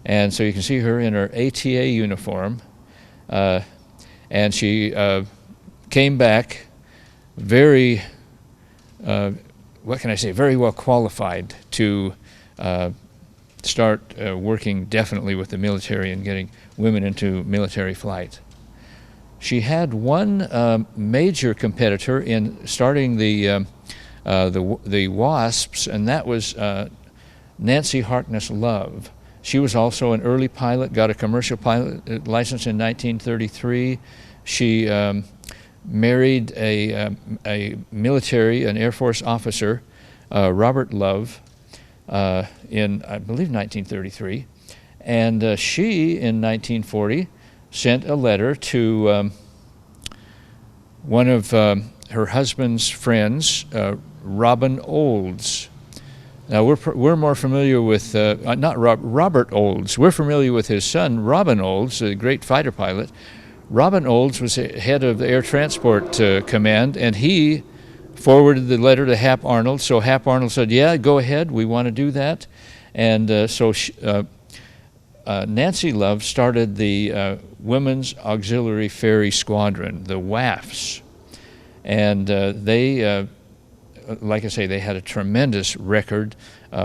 And so you can see her in her ATA uniform, and she came back very, very well qualified to start working definitely with the military and getting women into military flight. She had one major competitor in starting the WASPs, and that was Nancy Harkness Love. She was also an early pilot, got a commercial pilot license in 1933. She married an Air Force officer, Robert Love, in, I believe, 1933. And she, in 1940, sent a letter to one of her husband's friends, Robin Olds. Now, we're more familiar with, Robert Olds. We're familiar with his son, Robin Olds, a great fighter pilot. Robin Olds was head of the Air Transport Command, and he forwarded the letter to Hap Arnold. So Hap Arnold said, yeah, go ahead, we want to do that. And so Nancy Love started the Women's Auxiliary Ferry Squadron, the WAFs. And they, like I say, they had a tremendous record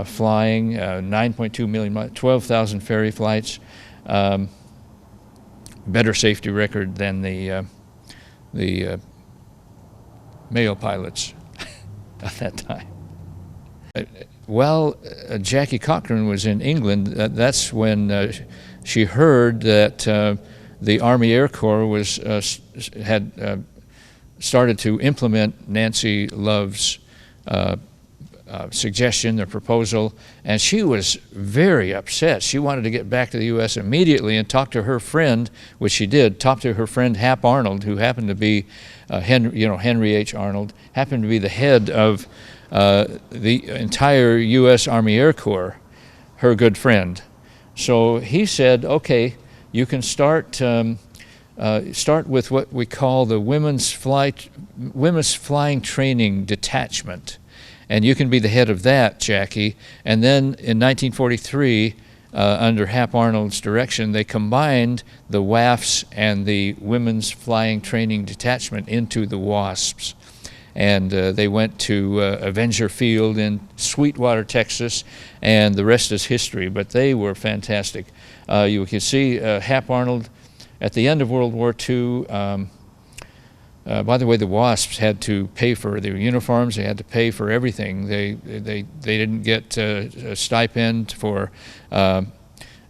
flying, 9.2 million miles, 12,000 ferry flights, better safety record than the male pilots at that time. While Jackie Cochran was in England, that's when she heard that the Army Air Corps had started to implement Nancy Love's suggestion, their proposal, and she was very upset. She wanted to get back to the U.S. immediately and talk to her friend, which she did, talk to her friend Hap Arnold, who happened to be, Henry H. Arnold, happened to be the head of the entire U.S. Army Air Corps, her good friend. So he said, okay, you can start with what we call the Women's Flying Training Detachment. And you can be the head of that, Jackie. And then in 1943, under Hap Arnold's direction, they combined the WAFs and the Women's Flying Training Detachment into the WASPs. And they went to Avenger Field in Sweetwater, Texas, and the rest is history. But they were fantastic. You can see Hap Arnold at the end of World War II. By the way, the WASPs had to pay for their uniforms. They had to pay for everything. They didn't get a stipend for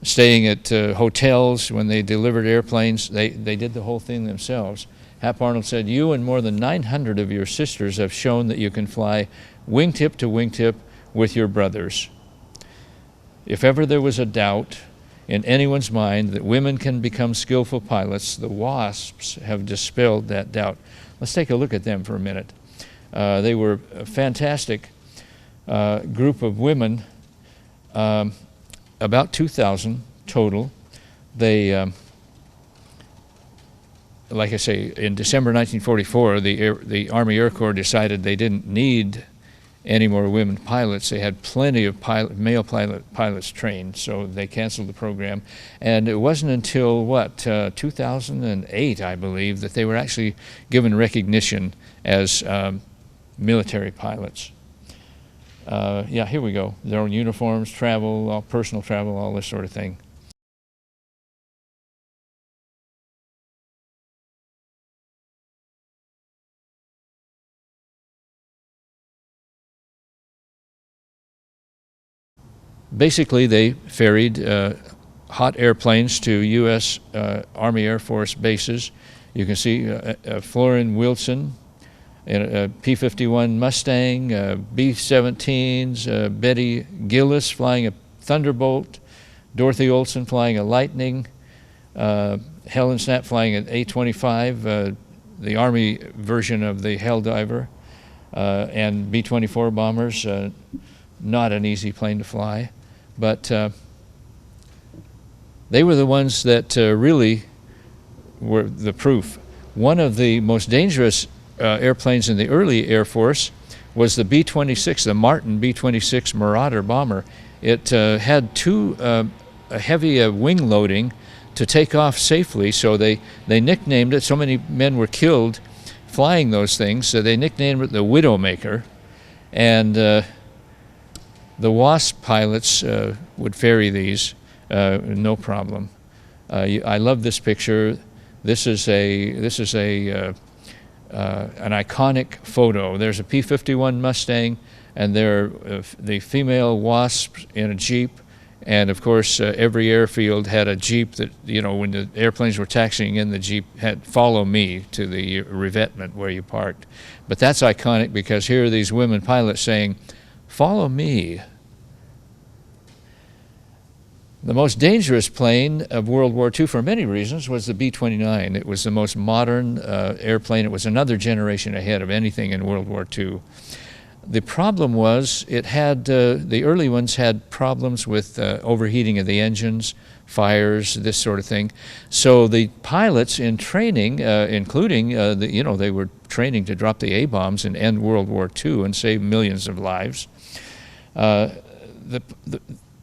staying at hotels when they delivered airplanes. They did the whole thing themselves. Hap Arnold said, "You and more than 900 of your sisters have shown that you can fly wingtip to wingtip with your brothers. If ever there was a doubt in anyone's mind that women can become skillful pilots, the WASPs have dispelled that doubt." Let's take a look at them for a minute. They were a fantastic group of women, about 2,000 total. They, like I say, in December 1944, the Army Air Corps decided they didn't need any more women pilots. They had plenty of male pilots trained, so they canceled the program. And it wasn't until, 2008, I believe, that they were actually given recognition as military pilots. Yeah, here we go. Their own uniforms, travel, all personal travel, all this sort of thing. Basically, they ferried hot airplanes to U.S. Army Air Force bases. You can see Florin Wilson in a P-51 Mustang, B-17s, Betty Gillis flying a Thunderbolt, Dorothy Olson flying a Lightning, Helen Snap flying an A-25, the Army version of the Helldiver, and B-24 bombers. Not an easy plane to fly. But they were the ones that really were the proof. One of the most dangerous airplanes in the early Air Force was the B-26, the Martin B-26 Marauder bomber. It had too heavy wing loading to take off safely, so they nicknamed it, so many men were killed flying those things, so they nicknamed it the Widowmaker. And the WASP pilots would ferry these, no problem. I love this picture. This is an iconic photo. There's a P-51 Mustang, and there are the female WASPs in a Jeep, and of course every airfield had a Jeep that, when the airplanes were taxiing in, the Jeep had "Follow Me" to the revetment where you parked. But that's iconic because here are these women pilots saying, "Follow me." The most dangerous plane of World War II, for many reasons, was the B-29. It was the most modern airplane. It was another generation ahead of anything in World War II. The problem was it had, the early ones had problems with overheating of the engines, fires, this sort of thing. So the pilots in training, including, they were training to drop the A-bombs and end World War II and save millions of lives.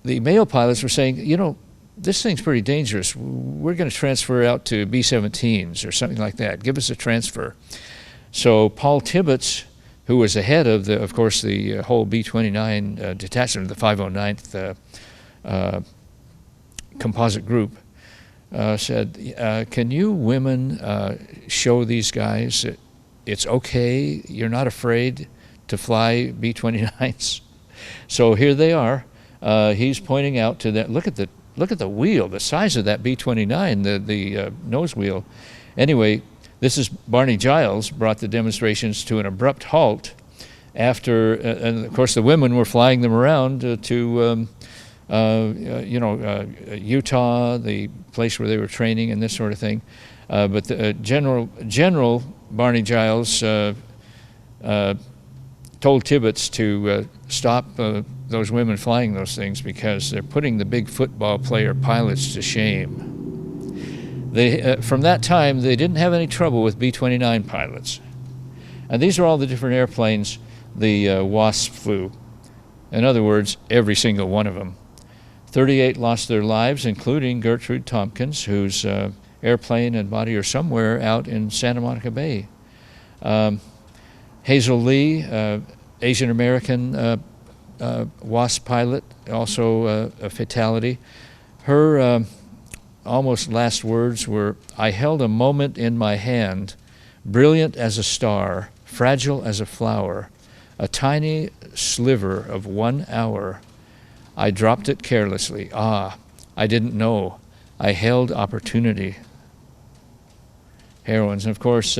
The male pilots were saying, this thing's pretty dangerous. We're going to transfer out to B-17s or something like that. Give us a transfer. So Paul Tibbets, who was the head of of course, the whole B-29 detachment, the 509th composite group, said, can you women show these guys that it's okay, you're not afraid to fly B-29s? So here they are. He's pointing out to that, look at the wheel, the size of that B-29, the nose wheel. Anyway, this is Barney Giles brought the demonstrations to an abrupt halt after, and of course the women were flying them around to Utah, the place where they were training and this sort of thing. But the General Barney Giles told Tibbets to stop those women flying those things because they're putting the big football player pilots to shame. From that time, they didn't have any trouble with B-29 pilots. And these are all the different airplanes the WASP flew. In other words, every single one of them. 38 lost their lives, including Gertrude Tompkins, whose airplane and body are somewhere out in Santa Monica Bay. Hazel Lee, Asian American WASP pilot, also a fatality. Her almost last words were, "I held a moment in my hand, brilliant as a star, fragile as a flower, a tiny sliver of 1 hour. I dropped it carelessly. Ah, I didn't know. I held opportunity." Heroines. And of course,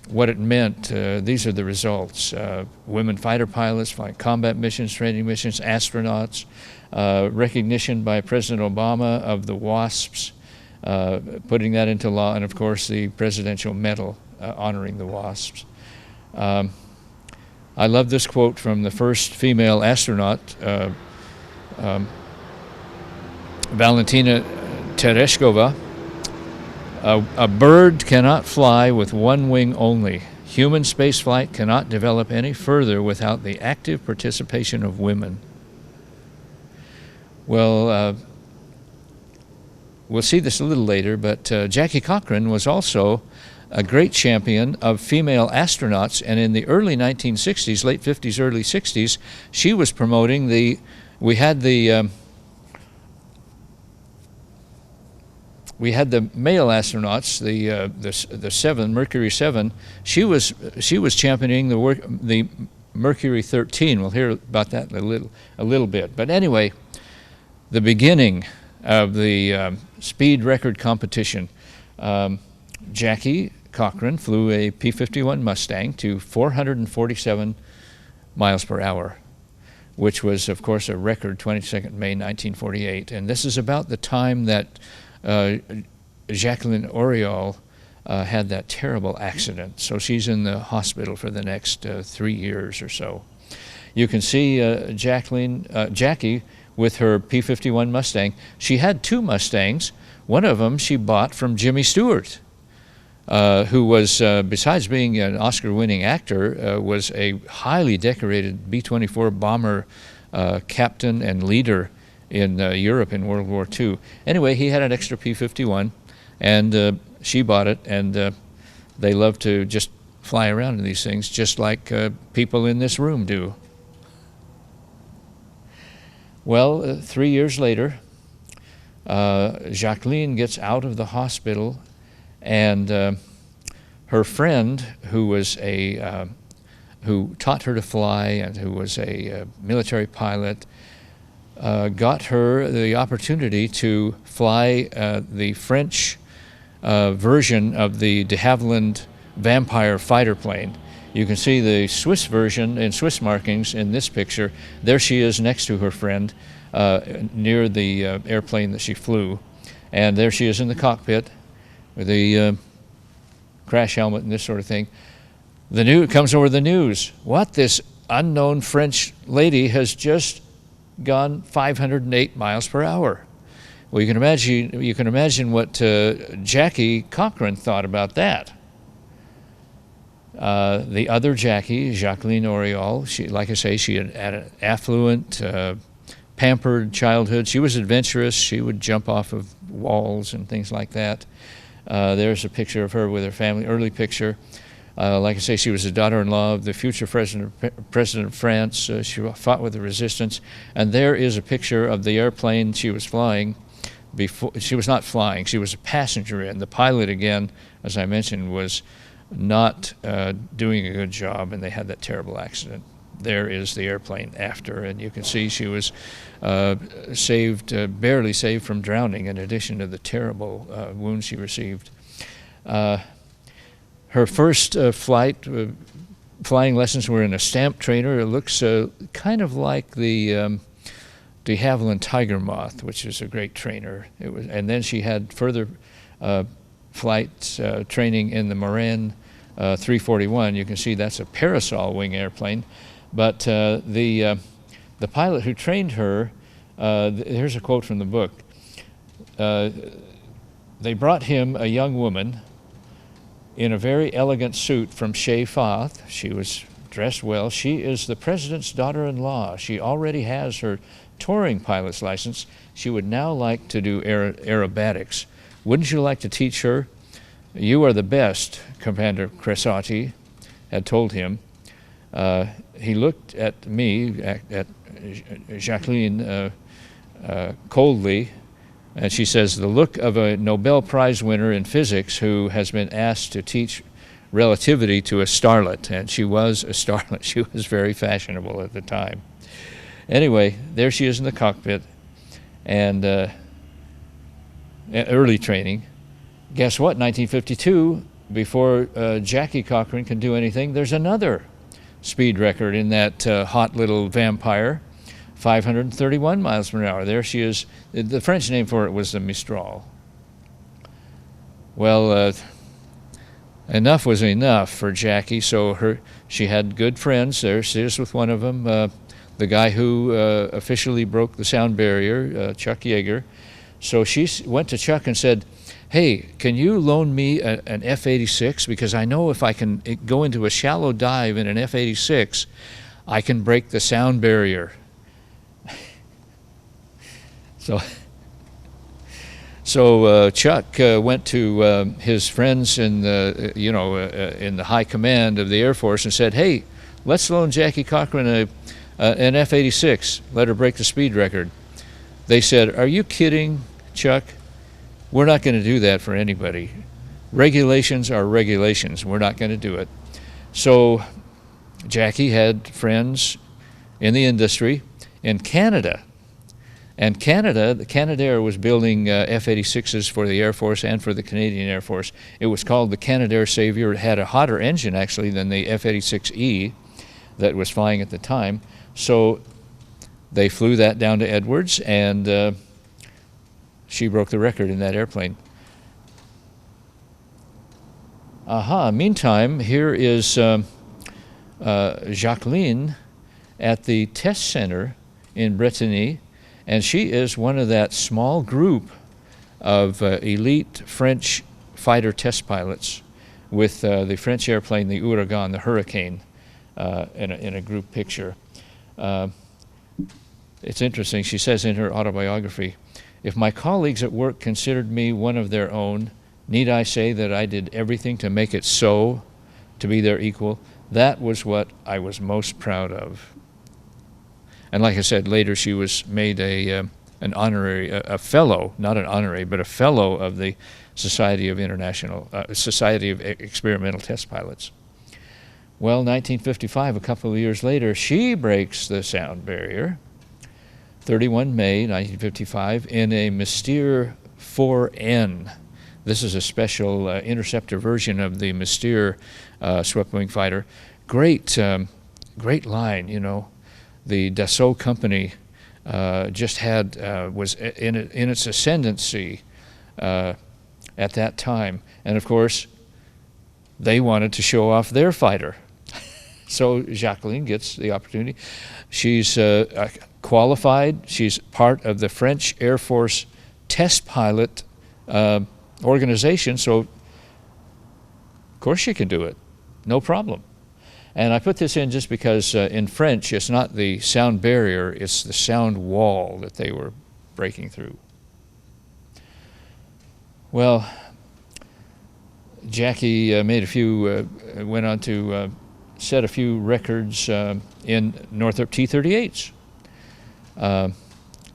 what it meant, these are the results. Women fighter pilots flying combat missions, training missions, astronauts, recognition by President Obama of the WASPs, putting that into law, and of course the Presidential Medal honoring the WASPs. I love this quote from the first female astronaut, Valentina Tereshkova. A bird cannot fly with one wing only. Human spaceflight cannot develop any further without the active participation of women. Well, we'll see this a little later, but Jackie Cochran was also a great champion of female astronauts, and in the early 1960s, late 50s, early 60s, she was promoting we had the male astronauts, the 7, Mercury 7. She was championing the Mercury 13. We'll hear about that in a little bit. But anyway, the beginning of the speed record competition. Jackie Cochran flew a P-51 Mustang to 447 miles per hour, which was, of course, a record, 22nd May 1948. And this is about the time that Jacqueline Auriol had that terrible accident. So she's in the hospital for the next 3 years or so. You can see Jackie with her P-51 Mustang. She had 2 Mustangs. One of them she bought from Jimmy Stewart, who was, besides being an Oscar-winning actor, was a highly decorated B-24 bomber captain and leader in Europe in World War II. Anyway, he had an extra P-51, and she bought it, and they love to just fly around in these things, just like people in this room do. Well, 3 years later, Jacqueline gets out of the hospital, and her friend, who was who taught her to fly and who was a military pilot, got her the opportunity to fly the French version of the de Havilland Vampire fighter plane. You can see the Swiss version in Swiss markings in this picture. There she is next to her friend near the airplane that she flew. And there she is in the cockpit with the crash helmet and this sort of thing. It comes over the news. What? This unknown French lady has just gone 508 miles per hour. Well, you can imagine what Jackie Cochran thought about that. The other Jackie, Jacqueline Auriol, she, like I say, she had an affluent, pampered childhood. She was adventurous. She would jump off of walls and things like that. There's a picture of her with her family, early picture. Like I say, she was the daughter-in-law of the future president of France. She fought with the resistance. And there is a picture of the airplane she was flying. Before she was not flying, she was a passenger in. The pilot, again, as I mentioned, was not doing a good job, and they had that terrible accident. There is the airplane after, and you can see she was barely saved from drowning, in addition to the terrible wounds she received. Her first flying lessons were in a stamp trainer. It looks kind of like the de Havilland Tiger Moth, which is a great trainer. And then she had further flight training in the Moran 341. You can see that's a parasol wing airplane. But the pilot who trained her, here's a quote from the book. They brought him a young woman in a very elegant suit from Chez Fath. She was dressed well. She is the president's daughter-in-law. She already has her touring pilot's license. She would now like to do aerobatics. Wouldn't you like to teach her? You are the best, Commander Cresotti had told him. He looked at me, at Jacqueline, coldly, and she says, the look of a Nobel Prize winner in physics who has been asked to teach relativity to a starlet. And she was a starlet. She was very fashionable at the time. Anyway, there she is in the cockpit, and early training. Guess what? 1952, before Jackie Cochran can do anything, there's another speed record in that hot little vampire, 531 miles per hour. There she is. The French name for it was the Mistral. Well, enough was enough for Jackie, so she had good friends there. She is with one of them, the guy who officially broke the sound barrier, Chuck Yeager. So she went to Chuck and said, hey, can you loan me an F-86? Because I know if I can go into a shallow dive in an F-86, I can break the sound barrier. So Chuck went to his friends in the, in the high command of the Air Force and said, hey, let's loan Jackie Cochran an F-86. Let her break the speed record. They said, are you kidding, Chuck? We're not going to do that for anybody. Regulations are regulations. We're not going to do it. So Jackie had friends in the industry in Canada. And Canada, the Canadair was building F-86s for the Air Force and for the Canadian Air Force. It was called the Canadair Savior. It had a hotter engine, actually, than the F-86E that was flying at the time. So they flew that down to Edwards, and she broke the record in that airplane. Meantime, here is Jacqueline at the test center in Brittany, and she is one of that small group of elite French fighter test pilots with the French airplane, the Ouragan, the Hurricane, in a group picture. It's interesting. She says in her autobiography, if my colleagues at work considered me one of their own, need I say that I did everything to make it so, to be their equal? That was what I was most proud of. And like I said, later she was made an honorary, a fellow, not an honorary, but a fellow of the Society of Experimental Test Pilots. Well, 1955, a couple of years later, she breaks the sound barrier. 31 May 1955 in a Mystere 4N. This is a special interceptor version of the Mystere swept-wing fighter. Great line, you know. The Dassault company just was in its ascendancy at that time. And of course, they wanted to show off their fighter. So Jacqueline gets the opportunity. She's qualified. She's part of the French Air Force test pilot organization, so of course she can do it. No problem. And I put this in just because in French, it's not the sound barrier, it's the sound wall that they were breaking through. Well, Jackie made a few, went on to set a few records in Northrop T-38s.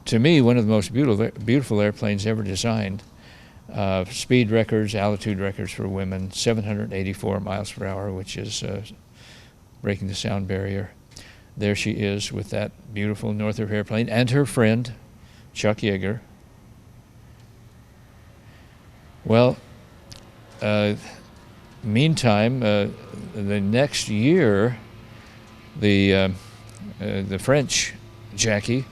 To me, one of the most beautiful airplanes ever designed. Speed records, altitude records for women, 784 miles per hour, which is breaking the sound barrier. There she is with that beautiful Northrop airplane and her friend, Chuck Yeager. Well, meantime, the next year, the French Jackie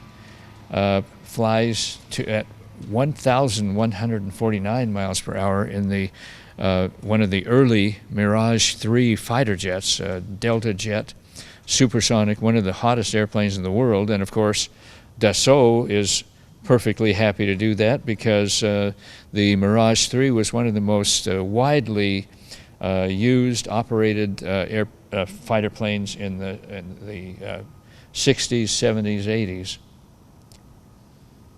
flies at 1,149 miles per hour in the one of the early Mirage 3 fighter jets, Delta jet, Supersonic, one of the hottest airplanes in the world. And of course, Dassault is perfectly happy to do that because the Mirage 3 was one of the most widely used, operated fighter planes in the 60s, 70s, 80s.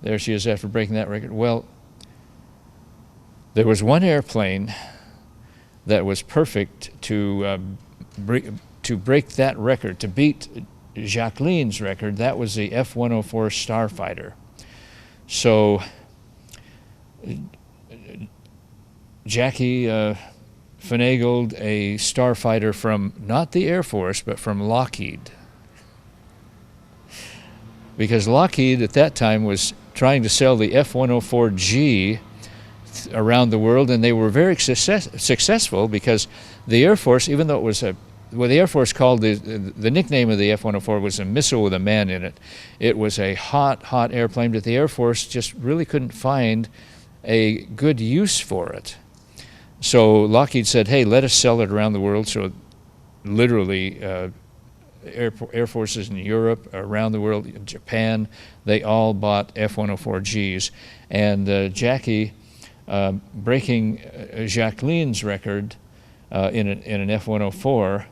There she is after breaking that record. Well, there was one airplane that was perfect to break that record, to beat Jacqueline's record. That was the F-104 Starfighter. So Jackie finagled a Starfighter from not the Air Force, but from Lockheed. Because Lockheed at that time was trying to sell the F-104G around the world, and they were very successful because the Air Force, even though it was the Air Force called the nickname of the F-104 was a missile with a man in it. It was a hot airplane, but the Air Force just really couldn't find a good use for it. So Lockheed said, hey, let us sell it around the world. So literally Air Forces in Europe, around the world, in Japan, they all bought F-104Gs. And Jackie, breaking Jacqueline's record in an F-104,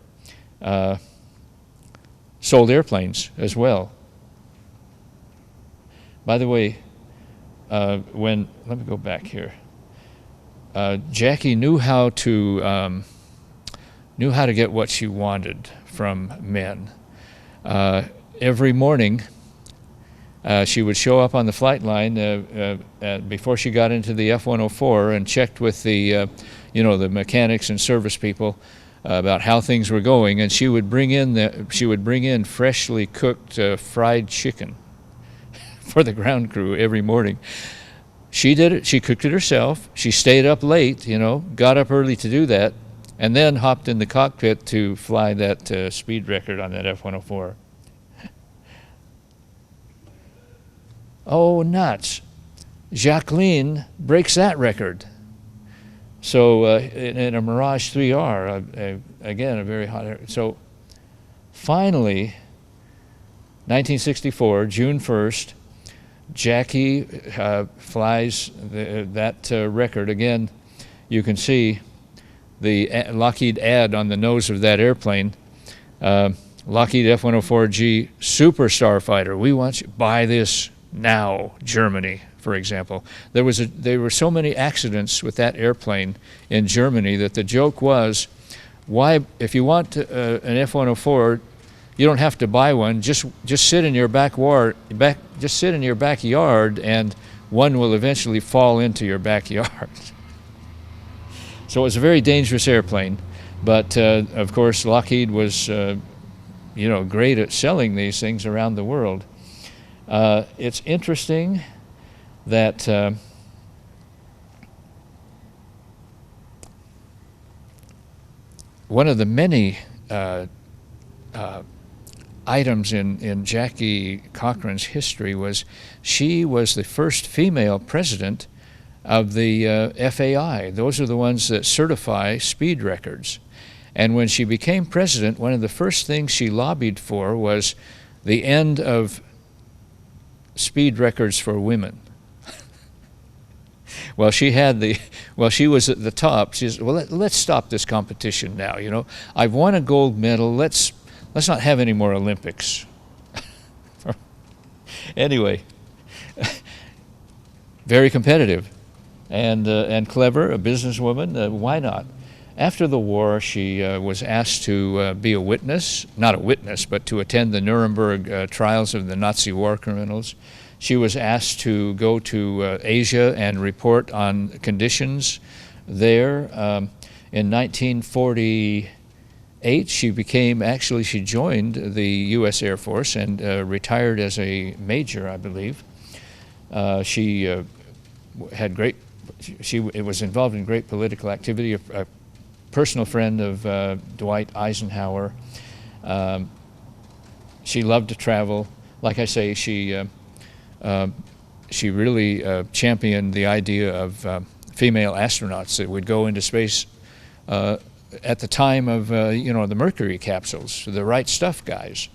sold airplanes as well. By the way, let me go back here. Jackie knew how to get what she wanted from men. Every morning, she would show up on the flight line before she got into the F-104 and checked with the mechanics and service people about how things were going, and she would bring in freshly cooked fried chicken for the ground crew every morning. She did it. She cooked it herself. She stayed up late, got up early to do that, and then hopped in the cockpit to fly that speed record on that F-104. Oh, nuts. Jacqueline breaks that record. So in a Mirage 3R, again, a very hot air. So finally, 1964, June 1st, Jackie flies that record. Again, you can see the Lockheed ad on the nose of that airplane. Lockheed F-104G Super Starfighter. We want you to buy this now, Germany, for example. There were so many accidents with that airplane in Germany that the joke was, why, if you want an F-104, you don't have to buy one. Just sit in your backyard, and one will eventually fall into your backyard. So it was a very dangerous airplane, but of course Lockheed was, great at selling these things around the world. It's interesting that one of the many items in Jackie Cochran's history was she was the first female president of the FAI. Those are the ones that certify speed records. And when she became president, one of the first things she lobbied for was the end of speed records for women. Well, she was at the top. She said, well, let's stop this competition now. I've won a gold medal. Let's not have any more Olympics. Anyway, very competitive and clever, a businesswoman. Why not? After the war, she was asked to be a witness, not a witness, but to attend the Nuremberg trials of the Nazi war criminals. She was asked to go to Asia and report on conditions there. In 1948, she joined the U.S. Air Force and retired as a major, I believe. She was involved in great political activity, a personal friend of Dwight Eisenhower. She loved to travel. Like I say, she really championed the idea of female astronauts that would go into space at the time of the Mercury capsules, the right stuff guys.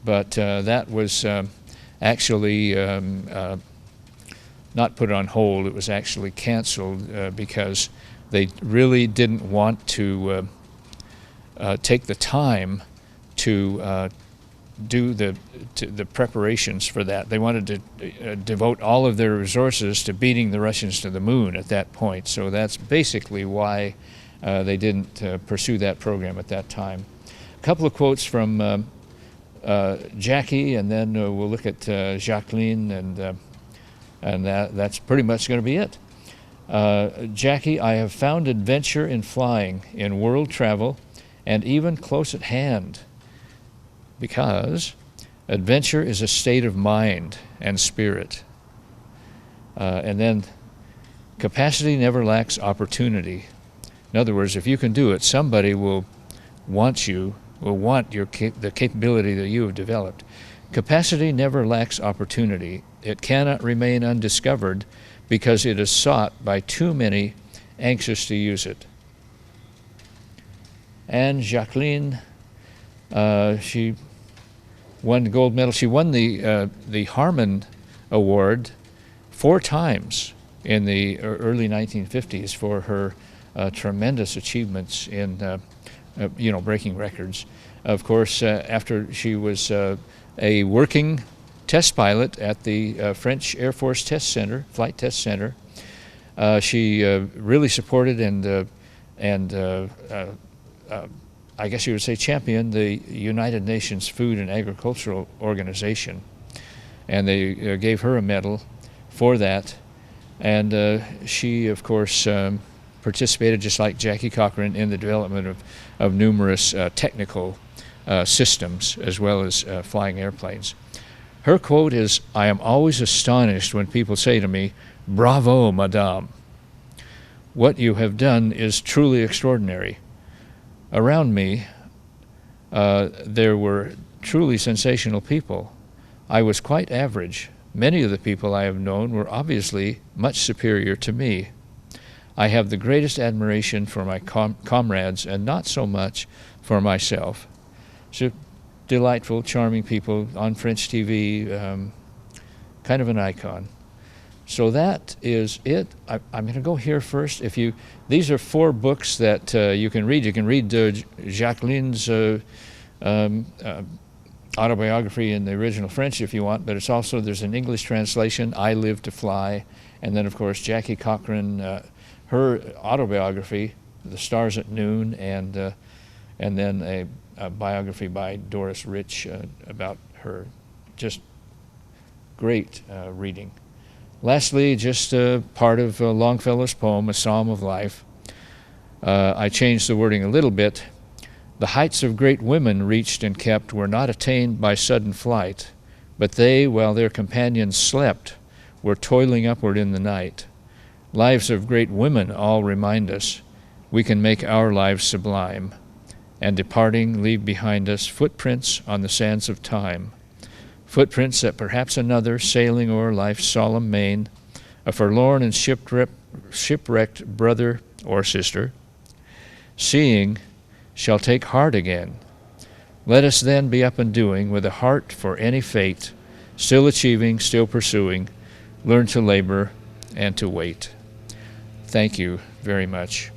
But that was actually not put on hold. It was actually canceled because they really didn't want to take the time to do the preparations for that. They wanted to devote all of their resources to beating the Russians to the moon at that point. So that's basically why they didn't pursue that program at that time. A couple of quotes from Jackie, and then we'll look at Jacqueline, and that's pretty much going to be it. Jackie, I have found adventure in flying, in world travel, and even close at hand, because adventure is a state of mind and spirit. And then capacity never lacks opportunity. In other words, if you can do it, somebody will want the capability that you have developed. Capacity never lacks opportunity. It cannot remain undiscovered because it is sought by too many anxious to use it. And Jacqueline, she won the gold medal. She won the Harmon Award 4 times in the early 1950s for her tremendous achievements in breaking records. Of course, after she was a working test pilot at the French Air Force Flight Test Center, she really supported and I guess you would say championed the United Nations Food and Agricultural Organization, and they gave her a medal for that. And she, of course, participated, just like Jackie Cochran, in the development of numerous technical systems as well as flying airplanes. Her quote is, "I am always astonished when people say to me, 'Bravo, Madame. What you have done is truly extraordinary.' Around me, there were truly sensational people. I was quite average. Many of the people I have known were obviously much superior to me. I have the greatest admiration for my comrades and not so much for myself." So delightful, charming people on French TV, kind of an icon. So that is it. I'm going to go here first. These are 4 books that you can read. You can read Jacqueline's autobiography in the original French if you want, but there's an English translation, I Live to Fly, and then of course Jackie Cochran, her autobiography, The Stars at Noon, and then a biography by Doris Rich about her. Just great reading. Lastly, just part of Longfellow's poem, A Psalm of Life. I changed the wording a little bit. The heights of great women reached and kept were not attained by sudden flight, but they, while their companions slept, were toiling upward in the night. Lives of great women all remind us we can make our lives sublime, and departing leave behind us footprints on the sands of time. Footprints that perhaps another, sailing o'er life's solemn main, a forlorn and shipwrecked brother or sister, seeing, shall take heart again. Let us then be up and doing, with a heart for any fate, still achieving, still pursuing, learn to labor and to wait. Thank you very much.